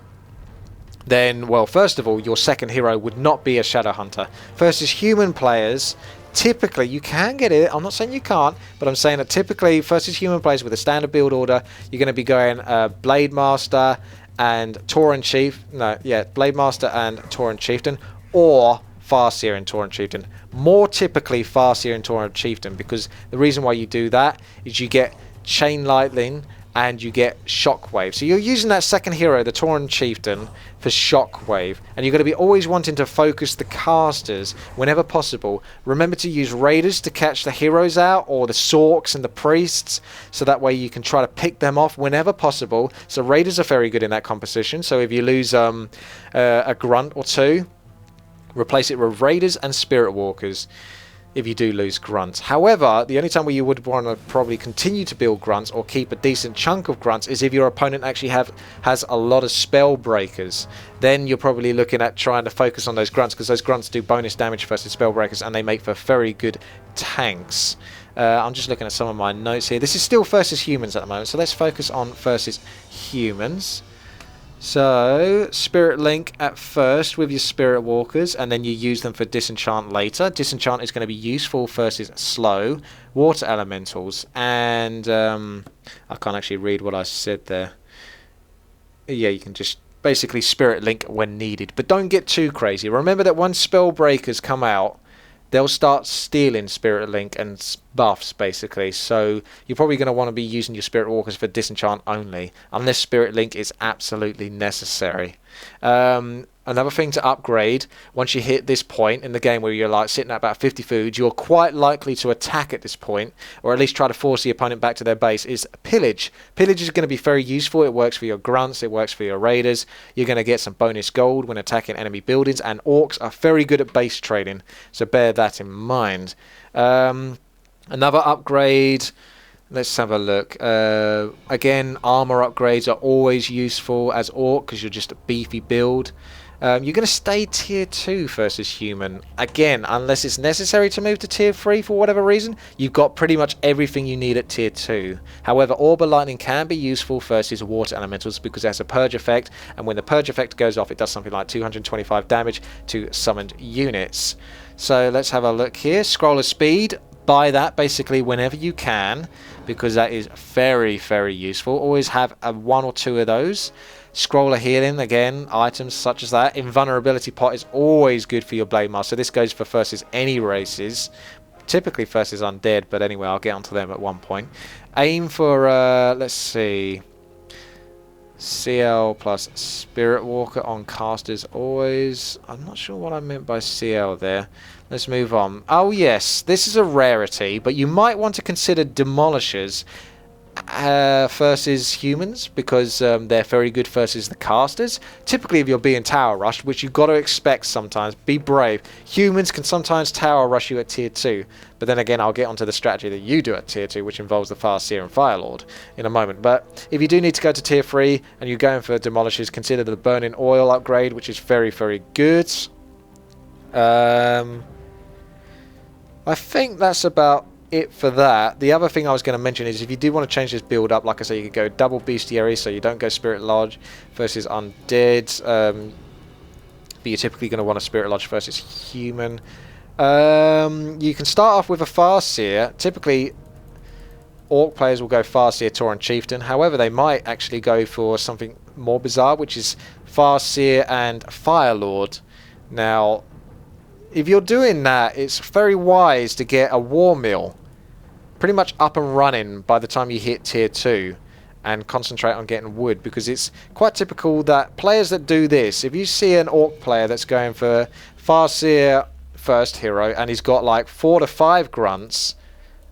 then, well, first of all, your second hero would not be a Shadow Hunter. Versus human players, typically, you can get it. I'm not saying you can't, but I'm saying that typically, versus human players with a standard build order, you're going to be going Blademaster and Tauren Chief. No, yeah, Blademaster and Tauren Chieftain, or Farseer and Tauren Chieftain. More typically, Farseer and Tauren Chieftain, because the reason why you do that is you get Chain Lightning and you get Shockwave. So you're using that second hero, the Tauren Chieftain, for Shockwave. And you're going to be always wanting to focus the casters whenever possible. Remember to use Raiders to catch the heroes out, or the Sorks and the Priests, so that way you can try to pick them off whenever possible. So Raiders are very good in that composition. So if you lose a Grunt or 2, replace it with Raiders and Spirit Walkers. If you do lose Grunts. However, the only time where you would want to probably continue to build Grunts or keep a decent chunk of Grunts is if your opponent actually has a lot of spell breakers. Then you're probably looking at trying to focus on those Grunts, because those Grunts do bonus damage versus spell breakers and they make for very good tanks. I'm just looking at some of my notes here. This is still versus humans at the moment, so let's focus on versus humans. So, Spirit Link at first with your Spirit Walkers, and then you use them for Disenchant later. Disenchant is going to be useful versus slow Water Elementals, and I can't actually read what I said there. Yeah, you can just basically Spirit Link when needed, but don't get too crazy. Remember that once Spell Breakers come out, they'll start stealing Spirit Link and buffs, basically. So you're probably going to want to be using your Spirit Walkers for Disenchant only, unless Spirit Link is absolutely necessary. Another thing to upgrade, once you hit this point in the game where you're like sitting at about 50 food, you're quite likely to attack at this point, or at least try to force the opponent back to their base, is Pillage. Pillage is going to be very useful. It works for your Grunts, it works for your Raiders. You're going to get some bonus gold when attacking enemy buildings, and Orcs are very good at base trading, so bear that in mind. Another upgrade, let's have a look. Again, armor upgrades are always useful as Orc, because you're just a beefy build. You're going to stay tier 2 versus human. Again, unless it's necessary to move to tier 3 for whatever reason, you've got pretty much everything you need at tier 2. However, Orb of Lightning can be useful versus water elementals because it has a purge effect, and when the purge effect goes off, it does something like 225 damage to summoned units. So let's have a look here. Scroller speed. Buy that basically whenever you can, because that is very, very useful. Always have one or two of those. Scroller healing, again, items such as that. Invulnerability pot is always good for your Blademaster. This goes for versus any races. Typically versus undead, but anyway, I'll get onto them at one point. Aim for, let's see, CL plus Spirit Walker on casters always. I'm not sure what I meant by CL there. Let's move on. Oh yes, this is a rarity, but you might want to consider Demolishers versus humans, because they're very good versus the casters. Typically, if you're being tower rushed, which you've got to expect sometimes, be brave. Humans can sometimes tower rush you at tier 2, but then again, I'll get onto the strategy that you do at tier 2, which involves the Farseer and Firelord in a moment. But if you do need to go to tier 3 and you're going for Demolishers, consider the Burning Oil upgrade, which is very, very good. I think that's about it for that. The other thing I was going to mention is if you do want to change this build up, like I say, you could go double bestiary, so you don't go Spirit Lodge versus undead, but you're typically going to want a Spirit Lodge versus human. You can start off with a Farseer. Typically, Orc players will go Farseer, Tauren Chieftain. However, they might actually go for something more bizarre, which is Farseer and Firelord. Now, if you're doing that, it's very wise to get a War Mill pretty much up and running by the time you hit tier 2 and concentrate on getting wood, because it's quite typical that players that do this, if you see an Orc player that's going for Farseer first hero and he's got like 4 to 5 grunts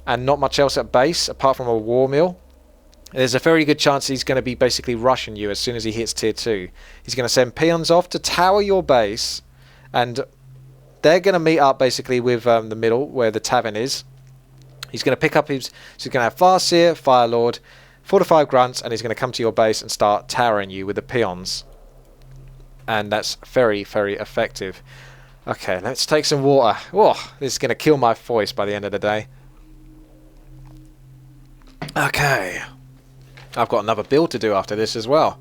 and not much else at base apart from a War Mill, there's a very good chance he's going to be basically rushing you as soon as he hits tier 2. He's going to send peons off to tower your base, and they're going to meet up basically with the middle where the tavern is. He's going to pick up his... So he's going to have Farseer, Firelord, 4 to 5 grunts, and he's going to come to your base and start towering you with the peons. And that's very, very effective. Okay, let's take some water. Oh, this is going to kill my voice by the end of the day. Okay. I've got another build to do after this as well.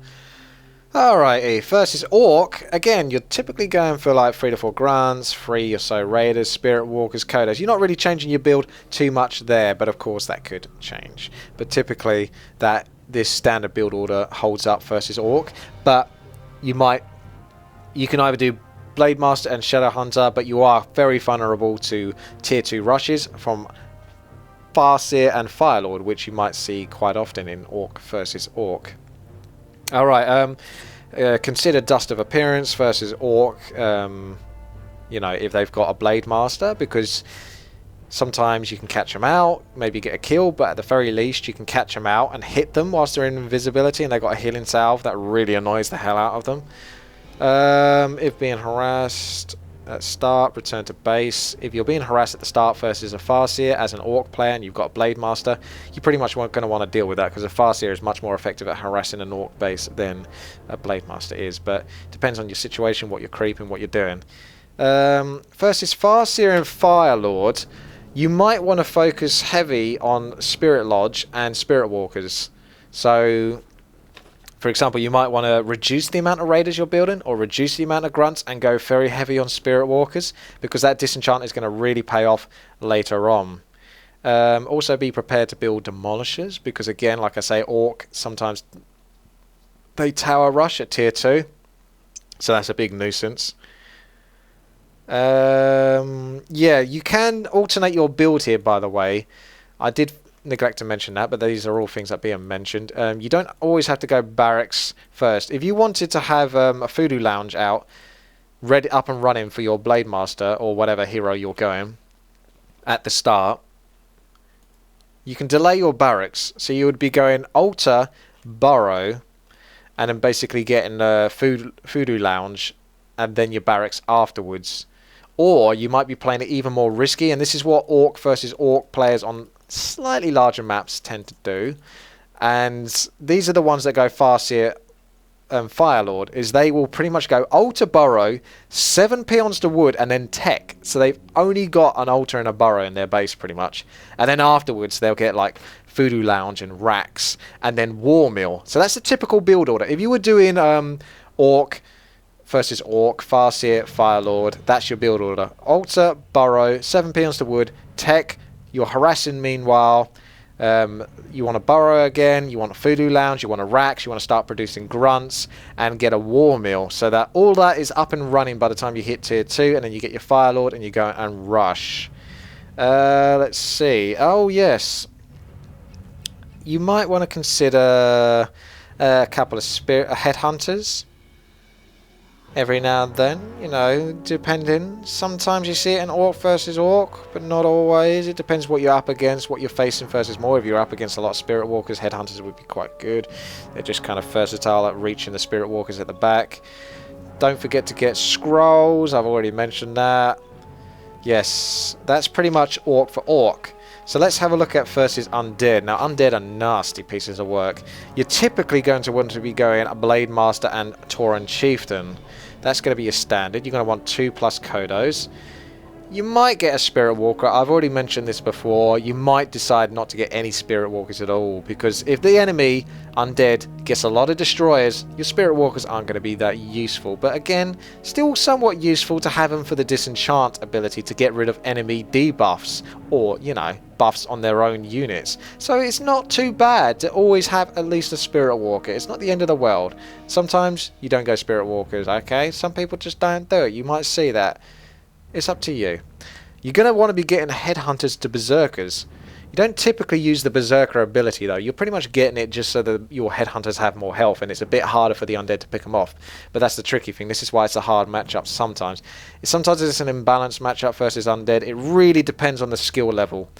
Alrighty, first is Orc. Again, you're typically going for like 3 to 4 grunts, 3 or so raiders, spirit walkers, codos. You're not really changing your build too much there, but of course that could change. But typically this standard build order holds up versus Orc. But you can either do Blademaster and Shadow Hunter, but you are very vulnerable to tier 2 rushes from Farseer and Firelord, which you might see quite often in Orc versus Orc. Alright, consider Dust of Appearance versus Orc, you know, if they've got a Blademaster, because sometimes you can catch them out, maybe get a kill, but at the very least you can catch them out and hit them whilst they're in invisibility and they've got a healing salve that really annoys the hell out of them. If being harassed at start, return to base. If you're being harassed at the start versus a Farseer as an Orc player and you've got a Blademaster, you're pretty much going to want to deal with that, because a Farseer is much more effective at harassing an Orc base than a Blademaster is. But it depends on your situation, what you're creeping, what you're doing. Versus Farseer and Firelord, you might want to focus heavy on Spirit Lodge and Spirit Walkers. So, for example, you might want to reduce the amount of raiders you're building or reduce the amount of grunts and go very heavy on Spirit Walkers, because that disenchant is going to really pay off later on. Also be prepared to build Demolishers, because again, like I say, Orc, sometimes they tower rush at tier 2. So that's a big nuisance. Yeah, you can alternate your build here, by the way. I did neglect to mention that, but these are all things that Peon mentioned. You don't always have to go Barracks first. If you wanted to have a Voodoo Lounge out, ready up and running for your Blademaster or whatever hero you're going at the start, you can delay your Barracks. So you would be going Altar, Burrow, and then basically getting a Voodoo Lounge and then your Barracks afterwards. Or you might be playing it even more risky, and this is what Orc versus Orc players on slightly larger maps tend to do. And these are the ones that go Farseer Fire Lord is they will pretty much go altar burrow, 7 peons to wood, and then tech. So they've only got an altar and a burrow in their base pretty much. And then afterwards they'll get like Voodoo Lounge and racks, and then War Mill. So that's the typical build order. If you were doing Orc versus Orc, Farseer, Fire Lord, that's your build order. Altar, burrow, 7 peons to wood, tech, you're harassing meanwhile. You want to burrow again, you want a Voodoo Lounge, you want a racks, you want to start producing grunts and get a War Mill, so that all that is up and running by the time you hit tier 2, and then you get your Fire Lord and you go and rush. Let's see. Oh yes, you might want to consider a couple of headhunters every now and then, you know, depending. Sometimes you see it in Orc versus Orc, but not always. It depends what you're up against, what you're facing versus more. If you're up against a lot of Spirit Walkers, Headhunters would be quite good. They're just kind of versatile at reaching the Spirit Walkers at the back. Don't forget to get Scrolls, I've already mentioned that. Yes, that's pretty much Orc for Orc. So let's have a look at versus Undead. Now, Undead are nasty pieces of work. You're typically going to want to be going a Blademaster and Tauren Chieftain. That's going to be your standard. You're going to want 2+ Kodos. You might get a Spirit Walker. I've already mentioned this before. You might decide not to get any Spirit Walkers at all, because if the enemy, Undead, gets a lot of Destroyers, your Spirit Walkers aren't going to be that useful. But again, still somewhat useful to have them for the Disenchant ability to get rid of enemy debuffs, or, you know, buffs on their own units. So it's not too bad to always have at least a Spirit Walker. It's not the end of the world. Sometimes you don't go Spirit Walkers, okay? Some people just don't do it. You might see that. It's up to you. You're going to want to be getting Headhunters to Berserkers. You don't typically use the Berserker ability though. You're pretty much getting it just so that your Headhunters have more health, and it's a bit harder for the Undead to pick them off. But that's the tricky thing. This is why it's a hard matchup sometimes. Sometimes it's an imbalanced matchup versus Undead. It really depends on the skill level.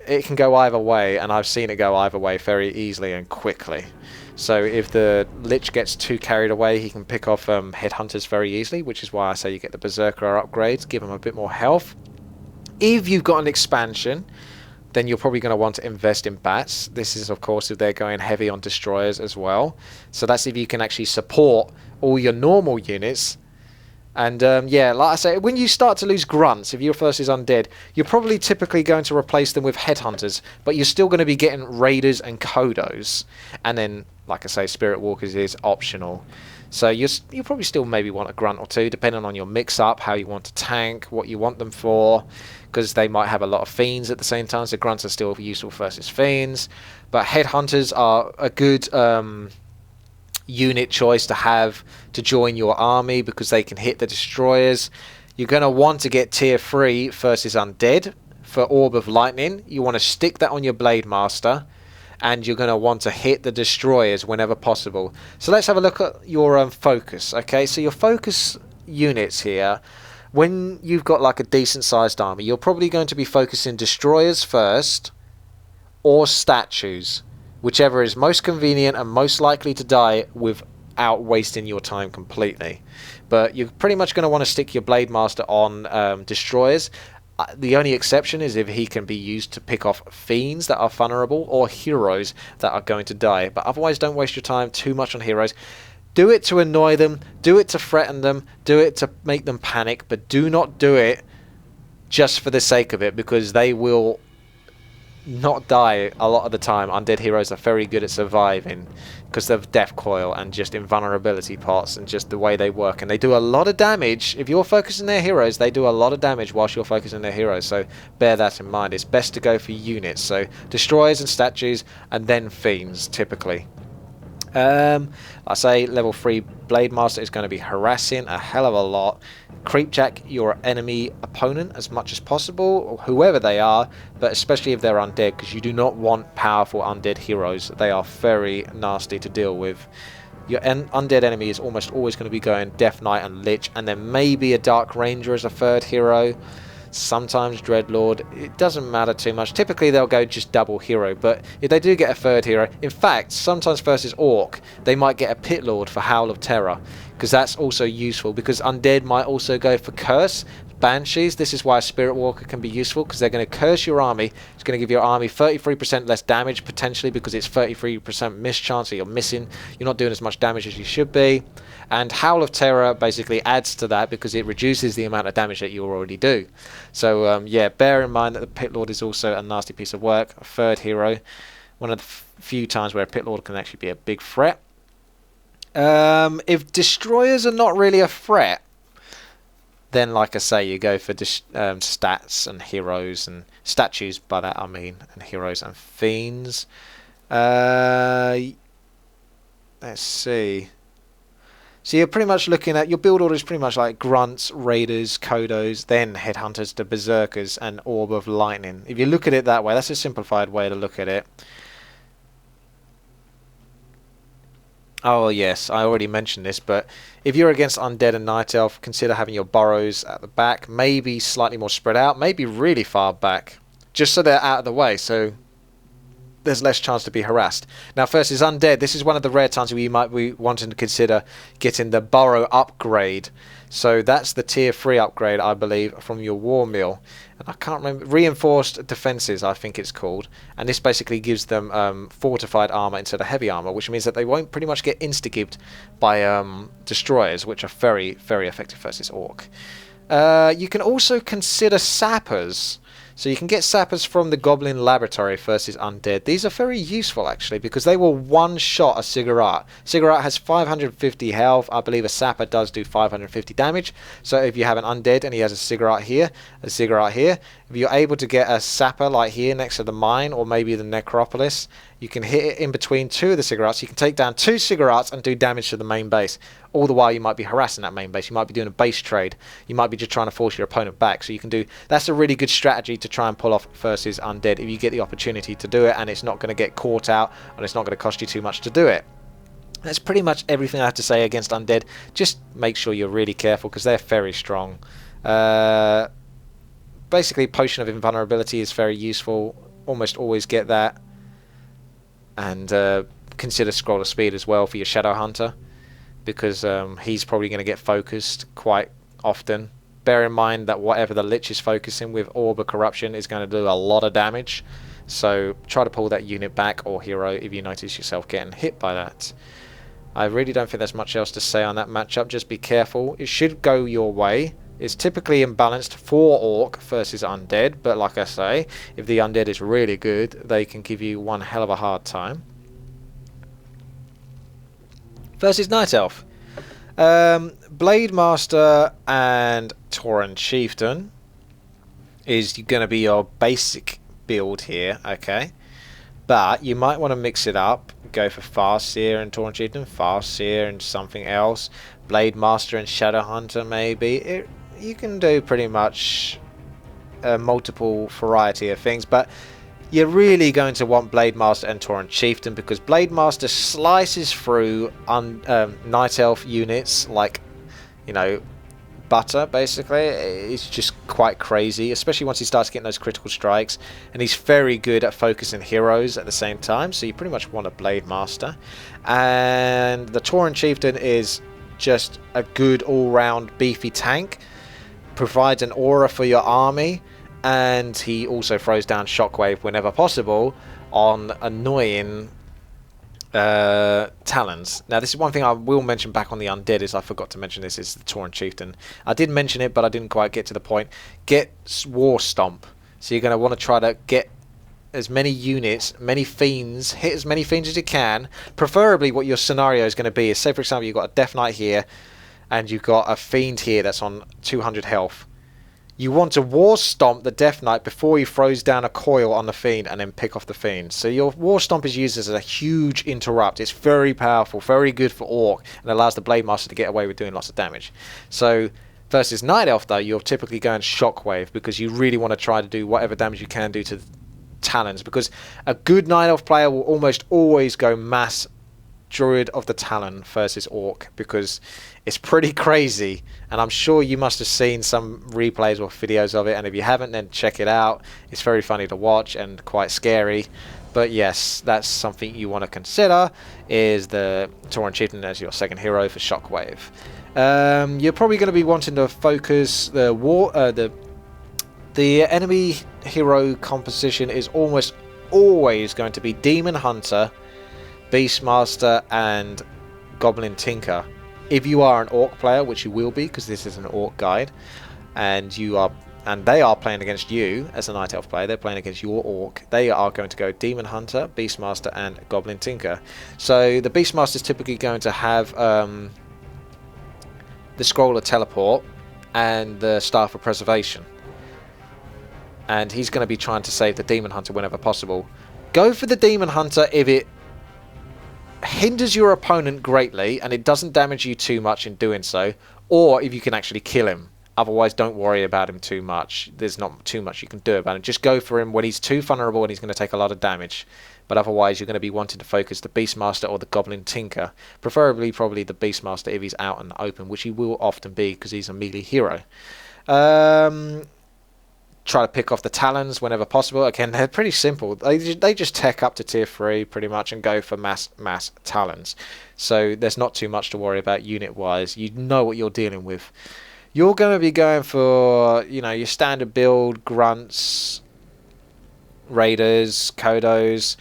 It can go either way, and I've seen it go either way very easily and quickly. So if the Lich gets too carried away, he can pick off Headhunters very easily, which is why I say you get the Berserker upgrades, give him a bit more health. If you've got an expansion, then you're probably going to want to invest in bats. This is, of course, if they're going heavy on Destroyers as well. So that's if you can actually support all your normal units. And yeah, like I say, when you start to lose grunts, if your first is Undead, you're probably typically going to replace them with Headhunters, but you're still going to be getting Raiders and Kodos. And then, like I say, Spirit Walkers is optional. So you probably still maybe want a Grunt or two, depending on your mix-up, how you want to tank, what you want them for, because they might have a lot of Fiends at the same time, so Grunts are still useful versus Fiends. But Headhunters are a good unit choice to have to join your army, because they can hit the Destroyers. You're going to want to get tier 3 versus Undead for Orb of Lightning. You want to stick that on your Blademaster, and you're going to want to hit the Destroyers whenever possible. So let's have a look at your focus. Okay, so your focus units here, when you've got like a decent sized army, you're probably going to be focusing Destroyers first, or statues, whichever is most convenient and most likely to die without wasting your time completely. But you're pretty much going to want to stick your Blademaster on Destroyers. The only exception is if he can be used to pick off Fiends that are vulnerable, or heroes that are going to die. But otherwise, don't waste your time too much on heroes. Do it to annoy them, do it to threaten them, do it to make them panic, but do not do it just for the sake of it, because they will not die a lot of the time. Undead heroes are very good at surviving because of Death Coil and just invulnerability pots and just the way they work, and they do a lot of damage. If you're focusing their heroes, they do a lot of damage whilst you're focusing their heroes, so bear that in mind. It's best to go for units, so Destroyers and Statues and then Fiends typically. I say level 3 Blademaster is going to be harassing a hell of a lot. Creepjack your enemy opponent as much as possible, or whoever they are, but especially if they're undead, because you do not want powerful undead heroes. They are very nasty to deal with. Your undead enemy is almost always going to be going Death Knight and Lich, and then maybe a Dark Ranger as a third hero. Sometimes Dreadlord. It doesn't matter too much. Typically they'll go just double hero, but if they do get a third hero, in fact, sometimes versus Orc, they might get a Pit Lord for Howl of Terror, because that's also useful, because Undead might also go for Curse, Banshees. This is why a Spirit Walker can be useful, because they're going to curse your army. It's going to give your army 33% less damage, potentially, because it's 33% miss chance that you're missing. You're not doing as much damage as you should be. And Howl of Terror basically adds to that, because it reduces the amount of damage that you already do. So, yeah, bear in mind that the Pit Lord is also a nasty piece of work. A third hero. One of the few times where a Pit Lord can actually be a big threat. If Destroyers are not really a threat, then, like I say, you go for stats and heroes and statues. By that I mean, and heroes and fiends. Let's see. So you're pretty much looking at your build order is pretty much like Grunts, Raiders, Kodos, then Headhunters to Berserkers and Orb of Lightning. If you look at it that way, that's a simplified way to look at it. Oh yes, I already mentioned this, but if you're against Undead and Night Elf, consider having your burrows at the back, maybe slightly more spread out, maybe really far back, just so they're out of the way, so there's less chance to be harassed. Now first is Undead. This is one of the rare times where you might be wanting to consider getting the Burrow upgrade. So that's the tier 3 upgrade, I believe, from your War Mill. And I can't remember, Reinforced Defenses, I think it's called. And this basically gives them fortified armor instead of heavy armor, which means that they won't pretty much get insta-gibbed by destroyers, which are very, very effective versus Orc. You can also consider Sappers. So you can get Sappers from the Goblin Laboratory versus Undead. These are very useful, actually, because they will one-shot a Ziggurat. Ziggurat has 550 health. I believe a Sapper does do 550 damage. So if you have an Undead and he has a Ziggurat here, if you're able to get a Sapper like here next to the mine, or maybe the Necropolis, you can hit it in between two of the Ziggurats. You can take down 2 Ziggurats and do damage to the main base. All the while you might be harassing that main base. You might be doing a base trade. You might be just trying to force your opponent back. So you can do, that's a really good strategy to try and pull off versus Undead if you get the opportunity to do it and it's not going to get caught out and it's not going to cost you too much to do it. That's pretty much everything I have to say against Undead. Just make sure you're really careful because they're very strong. Basically, Potion of Invulnerability is very useful. Almost always get that. And consider Scroll of Speed as well for your Shadow Hunter, because he's probably going to get focused quite often. Bear in mind that whatever the Lich is focusing with, Orb of Corruption, is going to do a lot of damage. So try to pull that unit back, or hero, if you notice yourself getting hit by that. I really don't think there's much else to say on that matchup. Just be careful. It should go your way. It's typically imbalanced for Orc versus Undead, but like I say, if the Undead is really good, they can give you one hell of a hard time. Versus Night Elf. Blademaster and Tauren Chieftain is going to be your basic build here, okay? But you might want to mix it up. Go for Farseer and Tauren Chieftain, Farseer and something else, Blademaster and Shadowhunter maybe. You can do pretty much a multiple variety of things, but you're really going to want Blademaster and Tauren Chieftain, because Blademaster slices through Night Elf units like, you know, butter, basically. It's just quite crazy, especially once he starts getting those critical strikes, and he's very good at focusing heroes at the same time, so you pretty much want a Blademaster. And the Tauren Chieftain is just a good all-round beefy tank, provides an aura for your army, and he also throws down Shockwave whenever possible on annoying talons. Now this is one thing I will mention back on the Undead, is I forgot to mention this, is the Tauren Chieftain. I did mention it, but I didn't quite get to the point. Get War Stomp. So you're going to want to try to get as many units, many fiends, hit as many fiends as you can. Preferably what your scenario is going to be is, say for example you've got a Death Knight here and you've got a fiend here that's on 200 health. You want to War Stomp the Death Knight before he throws down a coil on the fiend and then pick off the fiend. So your War Stomp is used as a huge interrupt. It's very powerful, very good for Orc, and allows the Blademaster to get away with doing lots of damage. So versus Night Elf though, you're typically going Shockwave, because you really want to try to do whatever damage you can do to the Talons, because a good Night Elf player will almost always go mass Druid of the Talon versus Orc, because it's pretty crazy, and I'm sure you must have seen some replays or videos of it, and if you haven't, then check it out. It's very funny to watch and quite scary. But yes, that's something you want to consider, is the Tauren Chieftain as your second hero for Shockwave. You're probably going to be wanting to focus the enemy hero composition is almost always going to be Demon Hunter, Beastmaster, and Goblin Tinker. If you are an Orc player, which you will be, because this is an Orc guide, and they are playing against you as a Night Elf player, they're playing against your Orc, they are going to go Demon Hunter, Beastmaster, and Goblin Tinker. So the Beastmaster is typically going to have the Scroll of Teleport and the Staff of Preservation. And he's going to be trying to save the Demon Hunter whenever possible. Go for the Demon Hunter if it hinders your opponent greatly and it doesn't damage you too much in doing so, or if you can actually kill him. Otherwise, don't worry about him too much. There's not too much you can do about him. Just go for him when he's too vulnerable and he's going to take a lot of damage. But otherwise, you're going to be wanting to focus the Beastmaster or the Goblin Tinker. Preferably, probably the Beastmaster if he's out and open, which he will often be because he's a melee hero. Try to pick off the Talons whenever possible. Again, they're pretty simple. They just tech up to tier 3 pretty much and go for mass Talons. So there's not too much to worry about unit-wise. You know what you're dealing with. You're going to be going for, you know, your standard build, Grunts, Raiders, Kodos,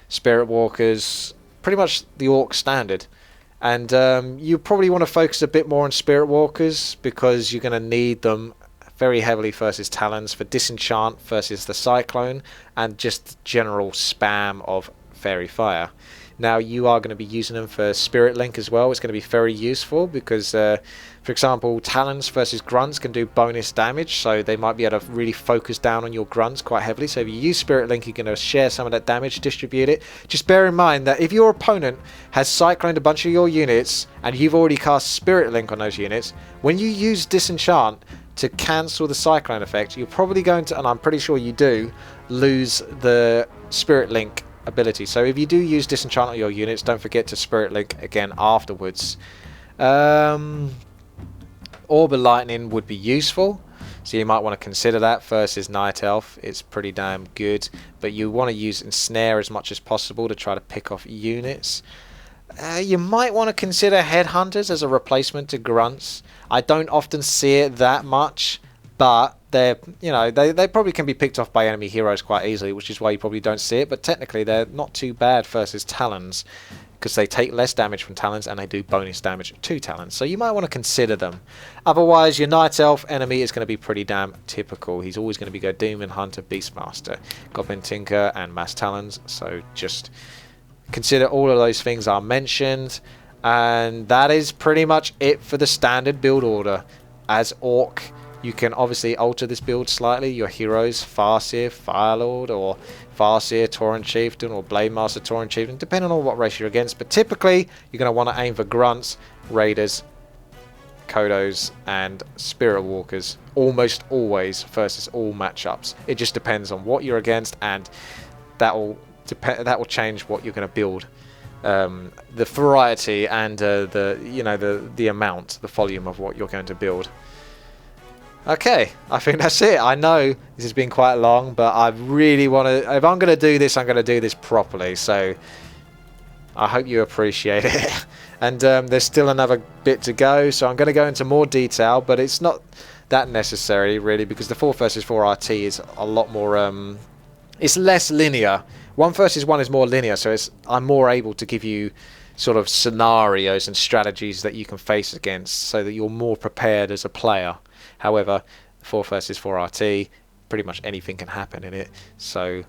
Spirit Walkers, pretty much the Orc standard. And you probably want to focus a bit more on Spirit Walkers because you're going to need them very heavily versus Talons for Disenchant versus the Cyclone and just general spam of Fairy Fire. Now you are going to be using them for Spirit Link as well. It's going to be very useful because, for example, Talons versus Grunts can do bonus damage, so they might be able to really focus down on your Grunts quite heavily. So if you use Spirit Link, you're going to share some of that damage, distribute it. Just bear in mind that if your opponent has cycloned a bunch of your units and you've already cast Spirit Link on those units, when you use Disenchant to cancel the Cyclone effect, you're probably going to, and I'm pretty sure you do, lose the Spirit Link ability. So if you do use Disenchant on your units, don't forget to Spirit Link again afterwards. Orb of Lightning would be useful, so you might want to consider that versus Night Elf. It's pretty damn good, but you want to use Ensnare as much as possible to try to pick off units. You might want to consider Headhunters as a replacement to Grunts. I don't often see it that much, but they're, you know, they probably can be picked off by enemy heroes quite easily, which is why you probably don't see it. But technically, they're not too bad versus Talons because they take less damage from Talons and they do bonus damage to Talons. So you might want to consider them. Otherwise, your Night Elf enemy is going to be pretty damn typical. He's always going to be go Demon Hunter, Beastmaster, Goblin Tinker, and Mass Talons. So just consider all of those things are mentioned. And that is pretty much it for the standard build order. As Orc, you can obviously alter this build slightly. Your heroes, Farseer, Firelord, or Farseer, Tauren Chieftain, or Blademaster, Tauren Chieftain, depending on what race you're against. But typically, you're going to want to aim for Grunts, Raiders, Kodos, and Spirit Walkers. Almost always versus all matchups. It just depends on what you're against, and that will change what you're going to build. The variety and the amount, the volume of what you're going to build. Okay, I think that's it. I know this has been quite long, but I really want to, if I'm going to do this, I'm going to do this properly. So I hope you appreciate it. And there's still another bit to go, so I'm going to go into more detail, but it's not that necessary really, because the 4 versus 4 RT is a lot more, it's less linear. 1 versus 1 is more linear, so I'm more able to give you sort of scenarios and strategies that you can face against so that you're more prepared as a player. However, 4 versus 4 RT, pretty much anything can happen in it, so,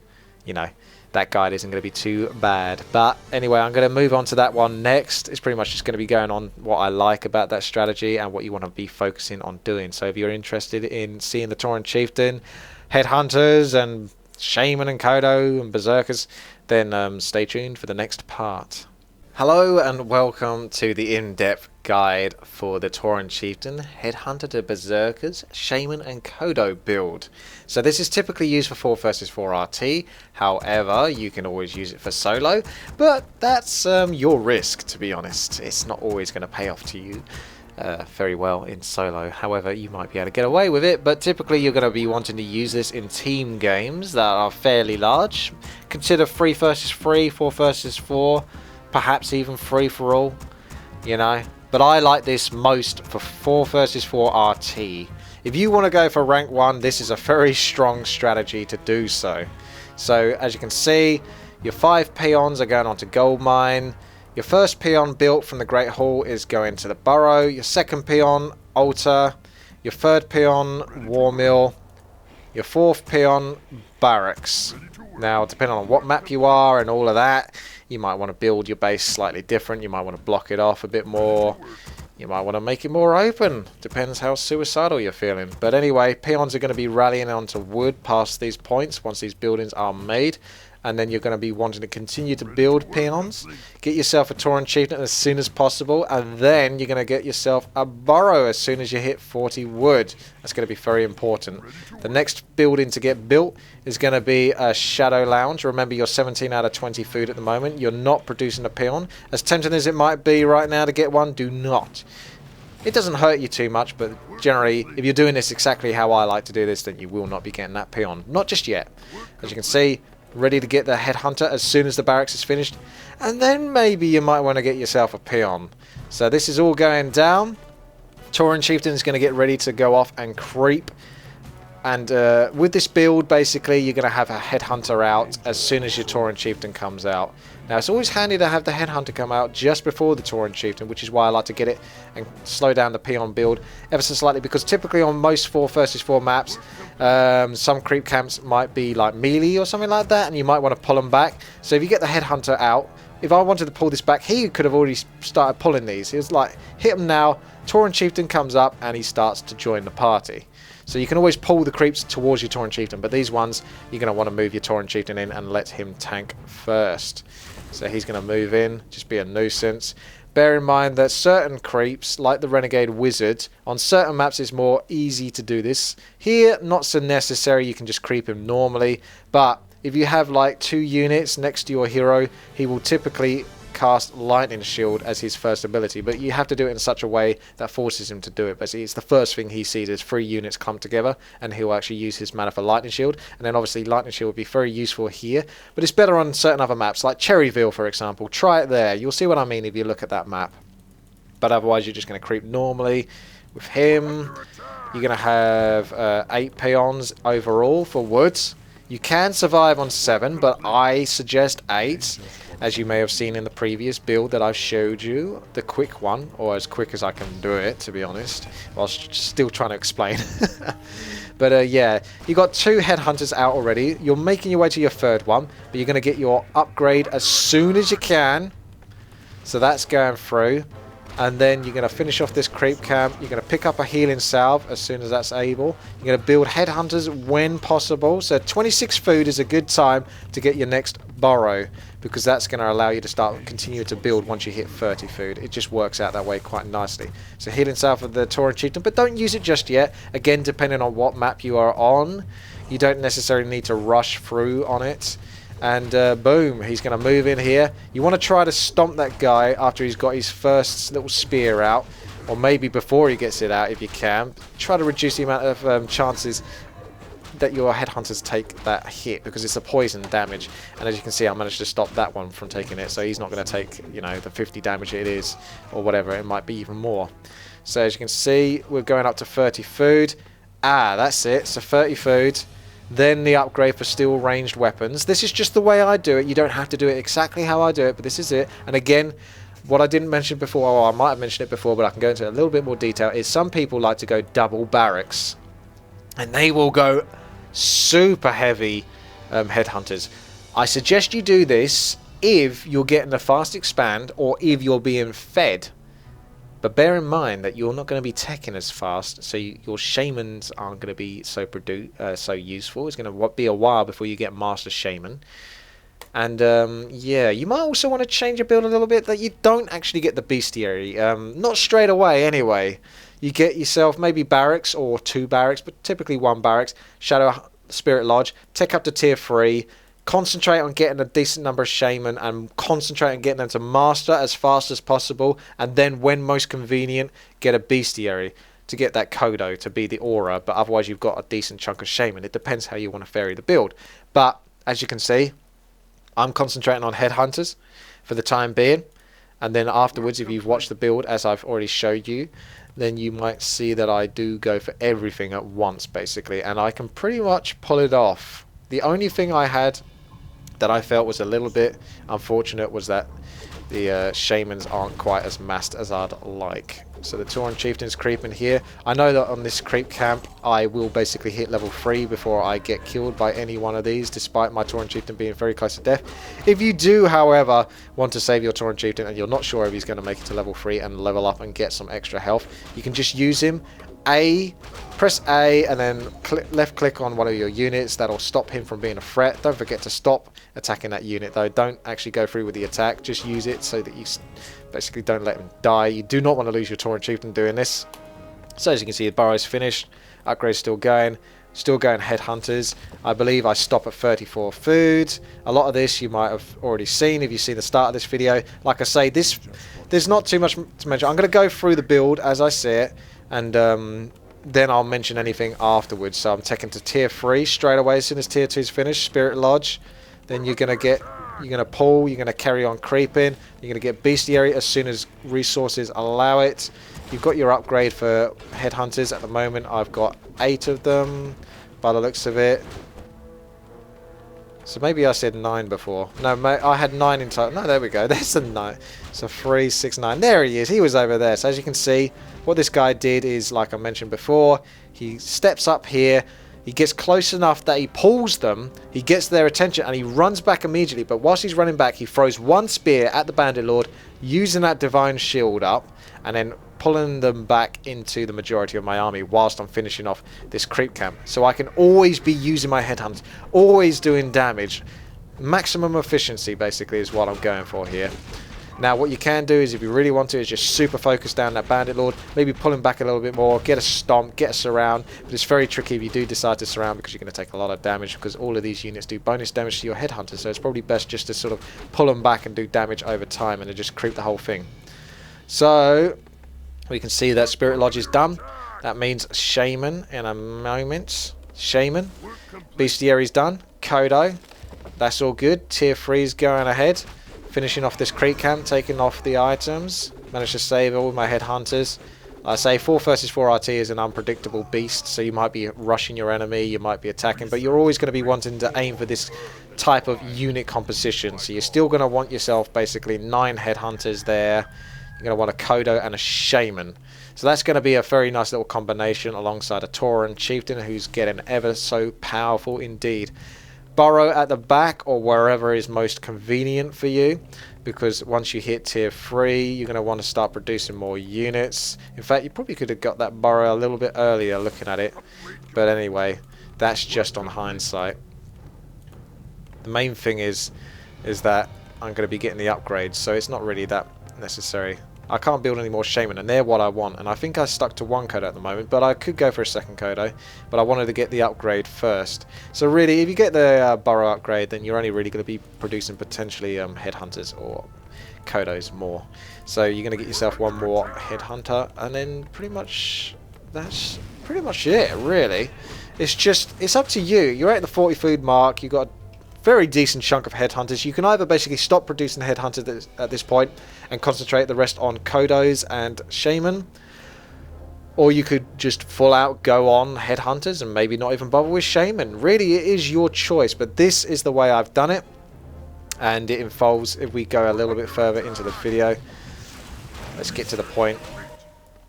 you know, that guide isn't going to be too bad. But anyway, I'm going to move on to that one next. It's pretty much just going to be going on what I like about that strategy and what you want to be focusing on doing. So if you're interested in seeing the Tauren Chieftain, Headhunters, and Shaman and Kodo and Berserkers, then stay tuned for the next part. Hello and welcome to the in-depth guide for the Tauren Chieftain, Headhunter to Berserkers, Shaman and Kodo build. So this is typically used for 4 versus 4 RT, however you can always use it for solo, but that's your risk, to be honest. It's not always going to pay off to you very well in solo. However, you might be able to get away with it, but typically you're going to be wanting to use this in team games that are fairly large. Consider 3 versus 3, 4 versus 4, perhaps even free for all, you know. but I like this most for 4 versus 4 RT. If you want to go for rank 1, this is a very strong strategy to do so. So as you can see, your 5 peons are going on to gold mine. Your first peon built from the Great Hall is going to the burrow. Your second peon, altar. Your third peon, war mill. Your fourth peon, barracks. Now, depending on what map you are and all of that, you might want to build your base slightly different. You might want to block it off a bit more. You might want to make it more open. Depends how suicidal you're feeling. But anyway, peons are going to be rallying onto wood past these points once these buildings are made. And then you're going to be wanting to continue to build peons. Get yourself a Tauren Chieftain as soon as possible. And then you're going to get yourself a burrow as soon as you hit 40 wood. That's going to be very important. The next building to get built is going to be a Shadow Lounge. Remember, you're 17 out of 20 food at the moment. You're not producing a peon. As tempting as it might be right now to get one, do not. It doesn't hurt you too much, but generally, if you're doing this exactly how I like to do this, then you will not be getting that peon. Not just yet. As you can see, ready to get the headhunter as soon as the barracks is finished, and then maybe you might want to get yourself a peon. So this is all going down. Tauren Chieftain is going to get ready to go off and creep, and with this build basically you're going to have a headhunter out as soon as your Tauren Chieftain comes out. Now it's always handy to have the headhunter come out just before the Tauren Chieftain, which is why I like to get it and slow down the peon build ever so slightly, because typically on most 4 versus 4 maps some creep camps might be like melee or something like that, and you might want to pull them back. So if you get the headhunter out, if I wanted to pull this back, he could have already started pulling these. He was like, hit him now, Tauren Chieftain comes up and he starts to join the party. So you can always pull the creeps towards your Tauren Chieftain, but these ones you're going to want to move your Tauren Chieftain in and let him tank first. So he's going to move in, just be a nuisance. Bear in mind that certain creeps, like the Renegade Wizard, on certain maps it's more easy to do this. Here, not so necessary, you can just creep him normally, but if you have like 2 units next to your hero, he will typically cast Lightning Shield as his first ability, but you have to do it in such a way that forces him to do it. Basically, it's the first thing he sees is 3 units come together, and he'll actually use his mana for Lightning Shield, and then obviously Lightning Shield would be very useful here, but it's better on certain other maps, like Cherryville for example. Try it there, you'll see what I mean if you look at that map. But otherwise you're just going to creep normally with him. You're going to have 8 peons overall for woods. You can survive on 7, but I suggest 8. As you may have seen in the previous build that I've showed you, the quick one, or as quick as I can do it, to be honest, while still trying to explain. But yeah, you got 2 headhunters out already. You're making your way to your 3rd one, but you're going to get your upgrade as soon as you can. So that's going through. And then you're going to finish off this creep camp. You're going to pick up a healing salve as soon as that's able. You're going to build headhunters when possible. So 26 food is a good time to get your next burrow, because that's going to allow you to continue to build once you hit 30 food. It just works out that way quite nicely. So healing salve for the Tauren Chieftain, but don't use it just yet. Again, depending on what map you are on, you don't necessarily need to rush through on it. And boom, he's going to move in here. You want to try to stomp that guy after he's got his first little spear out, or maybe before he gets it out if you can. Try to reduce the amount of chances that your headhunters take that hit, because it's a poison damage. And as you can see, I managed to stop that one from taking it, so he's not going to take, you know, the 50 damage it is, or whatever. It might be even more. So as you can see, we're going up to 30 food. Ah, that's it. So 30 food. Then the upgrade for steel ranged weapons. This is just the way I do it. You don't have to do it exactly how I do it, but this is it. And again, what I didn't mention before, or I might have mentioned it before, but I can go into a little bit more detail, is some people like to go double barracks. And they will go super heavy headhunters. I suggest you do this if you're getting a fast expand, or if you're being fed. But bear in mind that you're not going to be teching as fast, so your shamans aren't going to be so useful. It's going to be a while before you get Master Shaman. And yeah, you might also want to change your build a little bit, that you don't actually get the bestiary. Not straight away anyway. You get yourself maybe barracks or 2 barracks, but typically 1 barracks. Shadow Spirit Lodge, tech up to tier 3. Concentrate on getting a decent number of shaman, and concentrate on getting them to master as fast as possible, and then when most convenient, get a bestiary to get that Kodo to be the aura, but otherwise you've got a decent chunk of shaman. It depends how you want to vary the build. But as you can see, I'm concentrating on headhunters for the time being. And then afterwards, if you've watched the build as I've already showed you, then you might see that I do go for everything at once, basically, and I can pretty much pull it off. The only thing I had that I felt was a little bit unfortunate was that the shamans aren't quite as massed as I'd like. So the Tauren Chieftain's creeping here. I know that on this creep camp I will basically hit level 3 before I get killed by any one of these, despite my Tauren Chieftain being very close to death. If you do, however, want to save your Tauren Chieftain and you're not sure if he's going to make it to level 3 and level up and get some extra health, you can just use him. Press A and then left click on one of your units. That'll stop him from being a threat. Don't forget to stop attacking that unit though. Don't actually go through with the attack. Just use it so that you basically don't let him die. You do not want to lose your Tauren Chieftain doing this. So as you can see, the burrow's finished. Upgrade's still going. Still going headhunters. I believe I stop at 34 food. A lot of this you might have already seen if you've seen the start of this video. Like I say, there's not too much to mention. I'm going to go through the build as I see it, and then I'll mention anything afterwards. So I'm taking to tier 3 straight away as soon as tier 2 is finished. Spirit Lodge. Then you're going to pull, you're going to carry on creeping. You're going to get Bestiary as soon as resources allow it. You've got your upgrade for headhunters at the moment. I've got 8 of them by the looks of it. So maybe I said 9 before. No, I had 9 in total. No, there we go. There's a 9. So 3, 6, 9. There he is. He was over there. So as you can see, what this guy did is, like I mentioned before, he steps up here. He gets close enough that he pulls them. He gets their attention and he runs back immediately. But whilst he's running back, he throws one spear at the Bandit Lord, using that Divine Shield up, and then pulling them back into the majority of my army whilst I'm finishing off this creep camp. So I can always be using my headhunters, always doing damage. Maximum efficiency basically is what I'm going for here. Now what you can do is, if you really want to, is just super focus down that Bandit Lord, maybe pull him back a little bit more, get a stomp, get a surround, but it's very tricky if you do decide to surround, because you're going to take a lot of damage, because all of these units do bonus damage to your headhunters, so it's probably best just to sort of pull them back and do damage over time and then just creep the whole thing. So we can see that Spirit Lodge is done. That means Shaman in a moment. Shaman. Bestiary's done. Kodo. That's all good. Tier 3's going ahead. Finishing off this creep camp, taking off the items. Managed to save all my headhunters. I say 4 versus 4 RT is an unpredictable beast, so you might be rushing your enemy, you might be attacking, but you're always going to be wanting to aim for this type of unit composition. So you're still going to want yourself basically 9 headhunters there. You're going to want a Kodo and a Shaman. So that's going to be a very nice little combination alongside a Tauren Chieftain, who's getting ever so powerful indeed. Burrow at the back or wherever is most convenient for you, because once you hit tier 3 you're going to want to start producing more units. In fact, you probably could have got that Burrow a little bit earlier looking at it, but anyway, that's just on hindsight. The main thing is that I'm going to be getting the upgrades, so it's not really that necessary. I can't build any more Shaman, and they're what I want, and I think I stuck to 1 Kodo at the moment, but I could go for a 2nd Kodo, but I wanted to get the upgrade first. So really, if you get the Burrow upgrade, then you're only really going to be producing potentially Headhunters or Kodos more. So you're going to get yourself 1 more Headhunter, and then pretty much that's pretty much it, really. It's up to you. You're at the 40 food mark, you've got very decent chunk of headhunters. You can either basically stop producing headhunters at this point and concentrate the rest on Kodos and Shaman, or you could just full out go on headhunters and maybe not even bother with Shaman. Really, it is your choice, but this is the way I've done it, and it involves, if we go a little bit further into the video, let's get to the point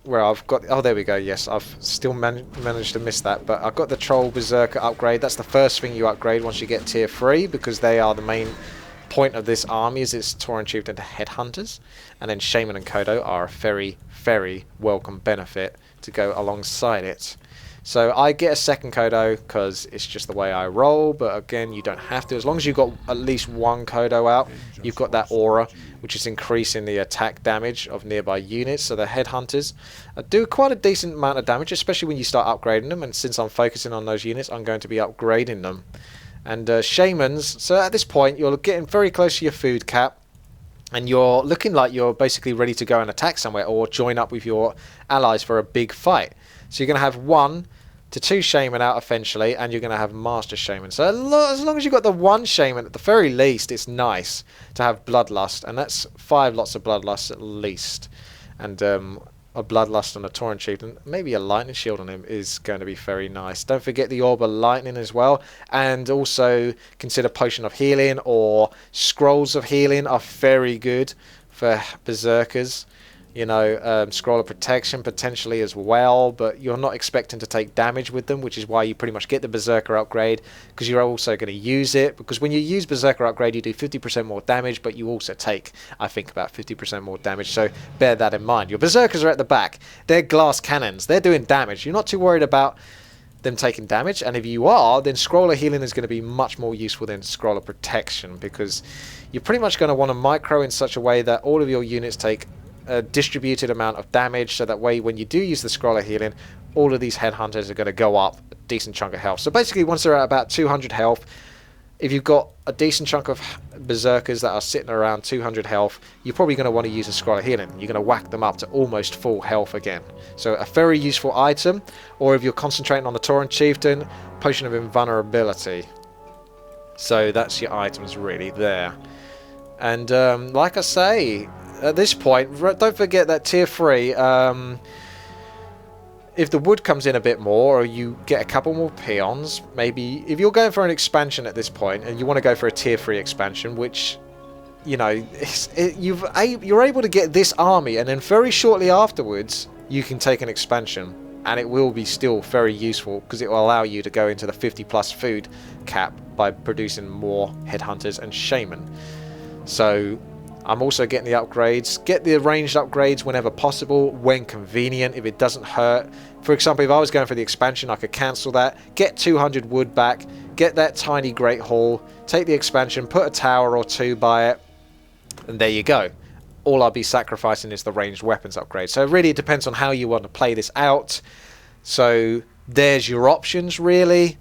where I've got, oh there we go, yes, I've still managed to miss that, but I've got the Troll Berserker upgrade. That's the first thing you upgrade once you get tier 3, because they are the main point of this army, is it's Tauren Chieftain to Headhunters, and then Shaman and Kodo are a very, very welcome benefit to go alongside it. So I get a 2nd Kodo because it's just the way I roll, but again, you don't have to. As long as you've got at least 1 Kodo out, you've got that aura, which is increasing the attack damage of nearby units. So the Headhunters do quite a decent amount of damage, especially when you start upgrading them, and since I'm focusing on those units, I'm going to be upgrading them. And Shamans, so at this point, you're getting very close to your food cap, and you're looking like you're basically ready to go and attack somewhere or join up with your allies for a big fight. So you're going to have 1 to 2 Shaman out eventually, and you're going to have Master Shaman. So as long as you've got the 1 Shaman, at the very least, it's nice to have Bloodlust, and that's 5 lots of Bloodlust at least. And a Bloodlust and a Tauren Chieftain, maybe a Lightning Shield on him is going to be very nice. Don't forget the Orb of Lightning as well, and also consider Potion of Healing or Scrolls of Healing are very good for Berserkers. You know, Scroll of Protection potentially as well, but you're not expecting to take damage with them, which is why you pretty much get the Berserker upgrade, because you're also going to use it. Because when you use Berserker upgrade, you do 50% more damage, but you also take, I think, about 50% more damage, so bear that in mind. Your Berserkers are at the back. They're glass cannons. They're doing damage. You're not too worried about them taking damage, and if you are, then Scroll of Healing is going to be much more useful than Scroll of Protection, because you're pretty much going to want to micro in such a way that all of your units take a distributed amount of damage, so that way when you do use the Scroll of Healing, all of these headhunters are going to go up a decent chunk of health. So basically, once they're at about 200 health, if you've got a decent chunk of Berserkers that are sitting around 200 health, you're probably going to want to use a Scroll of Healing. You're going to whack them up to almost full health again. So a very useful item. Or if you're concentrating on the Tauren Chieftain, Potion of Invulnerability. So that's your items really there. And like I say, at this point, don't forget that tier 3, if the wood comes in a bit more, or you get a couple more peons, maybe if you're going for an expansion at this point and you want to go for a tier 3 expansion, which, you know, you're able to get this army, and then very shortly afterwards you can take an expansion, and it will be still very useful because it will allow you to go into the 50+ food cap by producing more headhunters and shaman. So I'm also getting the upgrades. Get the ranged upgrades whenever possible, when convenient, if it doesn't hurt. For example, if I was going for the expansion, I could cancel that, get 200 wood back, get that tiny Great Hall, take the expansion, put a tower or 2 by it, and there you go. All I'll be sacrificing is the ranged weapons upgrade. So it really depends on how you want to play this out. So there's your options, really.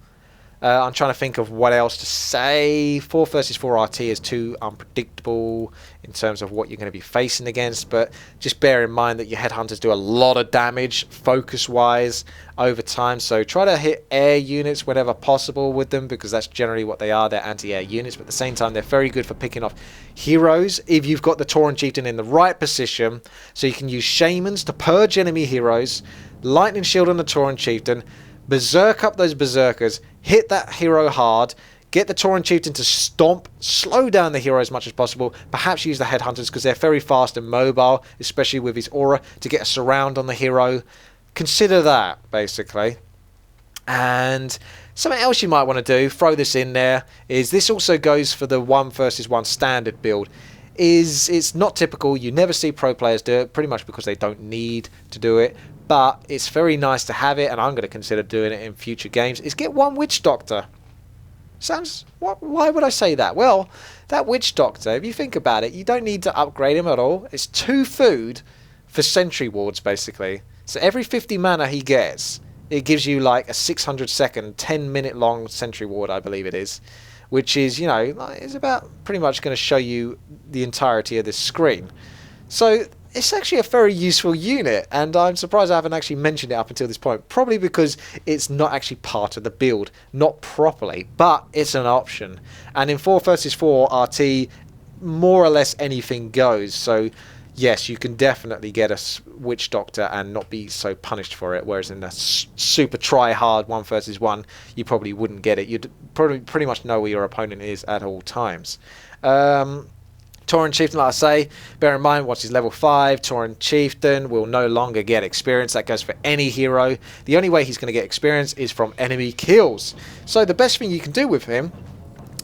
I'm trying to think of what else to say. 4 versus 4 RT is too unpredictable in terms of what you're going to be facing against, but just bear in mind that your headhunters do a lot of damage focus-wise over time, so try to hit air units whenever possible with them, because that's generally what they are. They're anti-air units, but at the same time they're very good for picking off heroes if you've got the Tauren Chieftain in the right position, so you can use Shamans to purge enemy heroes, Lightning Shield on the Tauren Chieftain, berserk up those berserkers, hit that hero hard, get the Tauren Chieftain to stomp, slow down the hero as much as possible, perhaps use the headhunters because they're very fast and mobile, especially with his aura, to get a surround on the hero. Consider that, basically. And something else you might want to do, throw this in there, is this also goes for the 1 versus 1 standard build. It's not typical, you never see pro players do it, pretty much because they don't need to do it, but it's very nice to have it, and I'm going to consider doing it in future games, is get 1 Witch Doctor. Why would I say that? Well, that Witch Doctor, if you think about it, you don't need to upgrade him at all. It's 2 food for sentry wards, basically. So every 50 mana he gets, it gives you like a 600 second, 10-minute long sentry ward, I believe it is. Which is, you know, is about pretty much going to show you the entirety of this screen. So it's actually a very useful unit, and I'm surprised I haven't actually mentioned it up until this point. Probably because it's not actually part of the build, not properly, but it's an option. And in 4 versus 4 RT, more or less anything goes. So yes, you can definitely get a Witch Doctor and not be so punished for it, whereas in the super try-hard 1 versus 1, you probably wouldn't get it. You'd probably pretty much know where your opponent is at all times. Tauren Chieftain, like I say, bear in mind, once he's level 5, Tauren Chieftain will no longer get experience. That goes for any hero. The only way he's going to get experience is from enemy kills. So the best thing you can do with him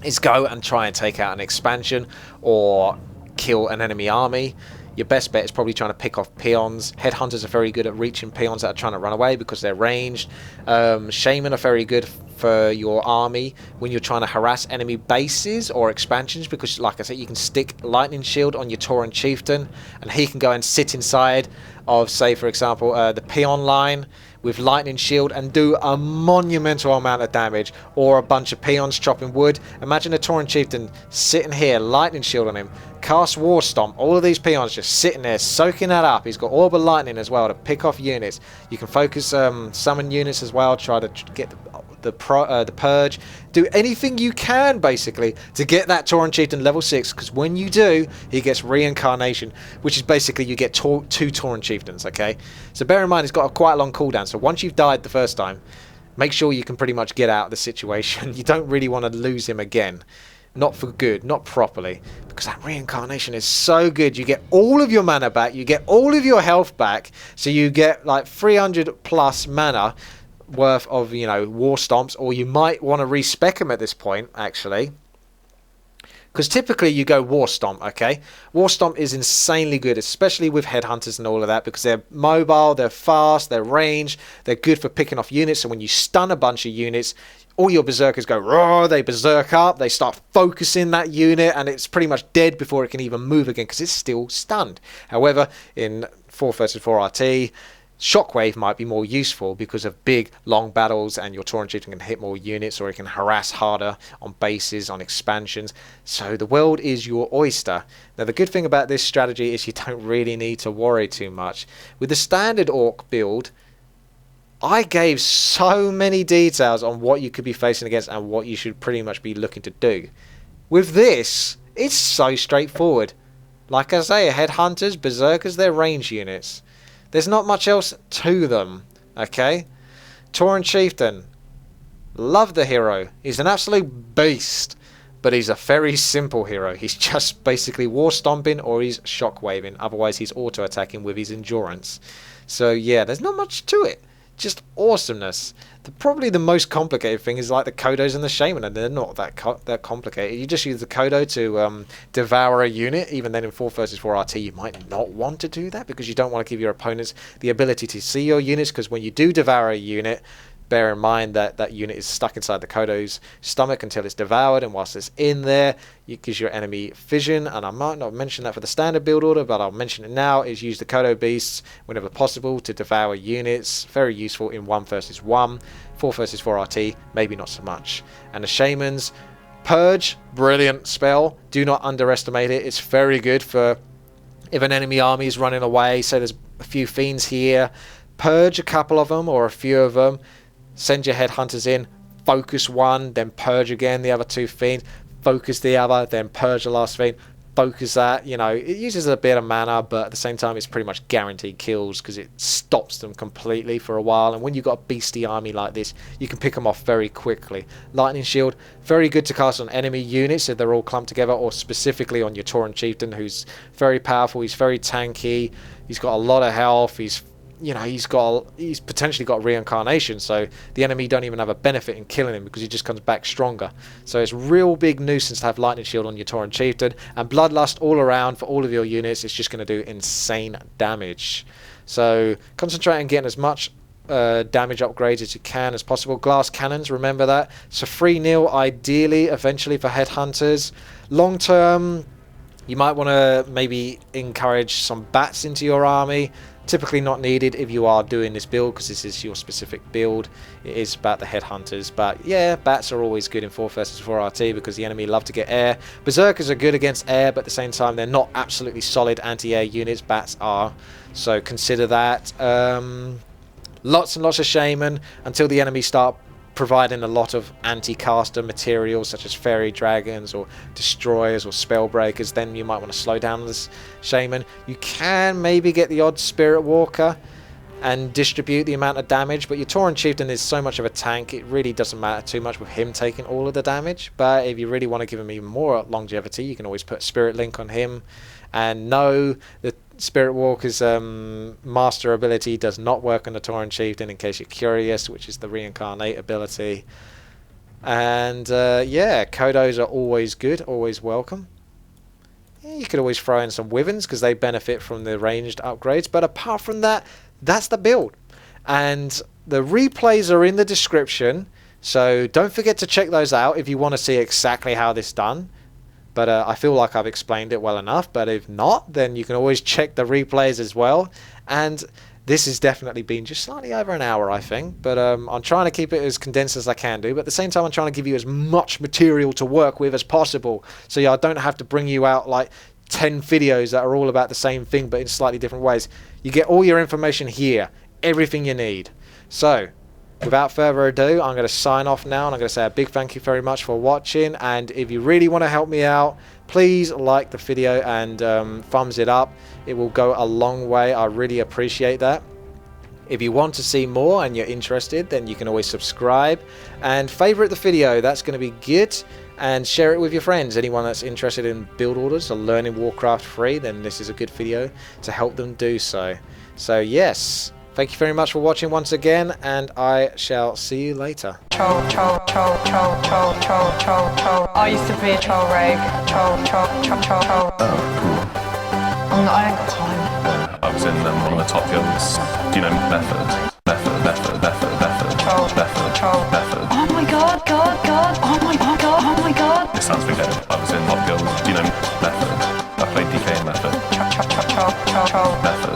is go and try and take out an expansion or kill an enemy army. Your best bet is probably trying to pick off peons. Headhunters are very good at reaching peons that are trying to run away because they're ranged. Shaman are very good for your army when you're trying to harass enemy bases or expansions, because like I said, you can stick Lightning Shield on your Tauren Chieftain and he can go and sit inside of, say for example, the Peon line, with lightning shield and do a monumental amount of damage, or a bunch of peons chopping wood. Imagine a Tauren chieftain sitting here, lightning shield on him, cast war stomp, all of these peons just sitting there soaking that up. He's got orb of lightning as well to pick off units. You can focus summon units as well, try to get the purge, do anything you can basically to get that Tauren chieftain level 6, because when you do, he gets reincarnation, which is basically you get two Tauren chieftains. Okay, so bear in mind he's got a quite long cooldown, so once you've died the first time, make sure you can pretty much get out of the situation. You don't really want to lose him again, not for good, not properly, because that reincarnation is so good. You get all of your mana back, you get all of your health back, so you get like 300 plus mana worth of, you know, war stomps, or you might want to respec them at this point actually, because typically you go war stomp. Okay, war stomp is insanely good, especially with headhunters and all of that, because they're mobile, they're fast, they're ranged, they're good for picking off units. So when you stun a bunch of units, all your berserkers go raw, they berserk up, they start focusing that unit, and it's pretty much dead before it can even move again because it's still stunned. However, in 4 versus 4 RT, Shockwave might be more useful because of big, long battles, and your Tauren chieftain can hit more units, or it can harass harder on bases, on expansions. So the world is your oyster. Now the good thing about this strategy is you don't really need to worry too much. With the standard Orc build, I gave so many details on what you could be facing against and what you should pretty much be looking to do. With this, it's so straightforward. Like I say, headhunters, berserkers, they're range units. There's not much else to them, okay? Tauren chieftain, love the hero. He's an absolute beast, but he's a very simple hero. He's just basically war stomping, or he's shockwaving. Otherwise, he's auto attacking with his endurance. So yeah, there's not much to it. Just awesomeness. Probably the most complicated thing is like the Kodos and the Shaman, and they're not that complicated. You just use the Kodo to devour a unit. Even then in 4 versus 4 RT you might not want to do that, because you don't want to give your opponents the ability to see your units, because when you do devour a unit, bear in mind that that unit is stuck inside the Kodo's stomach until it's devoured, and whilst it's in there, it gives your enemy vision. And I might not mention that for the standard build order, but I'll mention it now, is use the Kodo beasts whenever possible to devour units. Very useful in 1 versus 1. 4 versus 4 RT, maybe not so much. And the Shamans, Purge, brilliant spell. Do not underestimate it. It's very good for if an enemy army is running away, say there's a few fiends here, purge a couple of them or a few of them, send your headhunters in, focus one, then purge again the other 2 fiends, focus the other, then purge the last fiend, focus that. You know, it uses a bit of mana, but at the same time it's pretty much guaranteed kills because it stops them completely for a while. And when you've got a beastie army like this, you can pick them off very quickly. Lightning shield, very good to cast on enemy units if they're all clumped together, or specifically on your Tauren chieftain, who's very powerful. He's very tanky, he's got a lot of health, he's potentially got reincarnation, so the enemy don't even have a benefit in killing him because he just comes back stronger. So it's real big nuisance to have lightning shield on your Tauren chieftain, and bloodlust all around for all of your units. It's just going to do insane damage. So concentrate on getting as much damage upgrades as you can as possible. Glass cannons, remember that. So 3-0 ideally, eventually for headhunters. Long term, you might want to maybe encourage some bats into your army. Typically not needed if you are doing this build, because this is your specific build. It is about the headhunters, but yeah, bats are always good in 4 versus 4 RT because the enemy love to get air. Berserkers are good against air, but at the same time they're not absolutely solid anti-air units. Bats are, so consider that. Lots and lots of shaman until the enemy start providing a lot of anti-caster materials such as fairy dragons or destroyers or spell breakers. Then you might want to slow down this shaman. You can maybe get the odd spirit walker and distribute the amount of damage, but your Tauren chieftain is so much of a tank, it really doesn't matter too much with him taking all of the damage. But if you really want to give him even more longevity, you can always put spirit link on him. And no, the Spirit Walker's master ability does not work on the Tauren chieftain, in case you're curious, which is the reincarnate ability. And yeah, Kodos are always good, always welcome. Yeah, you could always throw in some Wyverns because they benefit from the ranged upgrades, but apart from that, that's the build. And the replays are in the description, so don't forget to check those out if you want to see exactly how this is done. But I feel like I've explained it well enough. But if not, then you can always check the replays as well. And This has definitely been just slightly over an hour, I think, but I'm trying to keep it as condensed as I can do, but at the same time I'm trying to give you as much material to work with as possible, so I don't have to bring you out like 10 videos that are all about the same thing but in slightly different ways. You get all your information here, everything you need. So without further ado, I'm going to sign off now, and I'm going to say a big thank you very much for watching. And if you really want to help me out, please like the video and thumbs it up. It will go a long way. I really appreciate that. If you want to see more and you're interested, then you can always subscribe and favorite the video. That's going to be good. And share it with your friends. Anyone that's interested in build orders or learning Warcraft 3, then this is a good video to help them do so. So yes, thank you very much for watching once again, and I shall see you later. Troll. I used to be a troll rogue. Troll. Oh, cool. I ain't got time. I was in one of the top guilds. Do you know Method?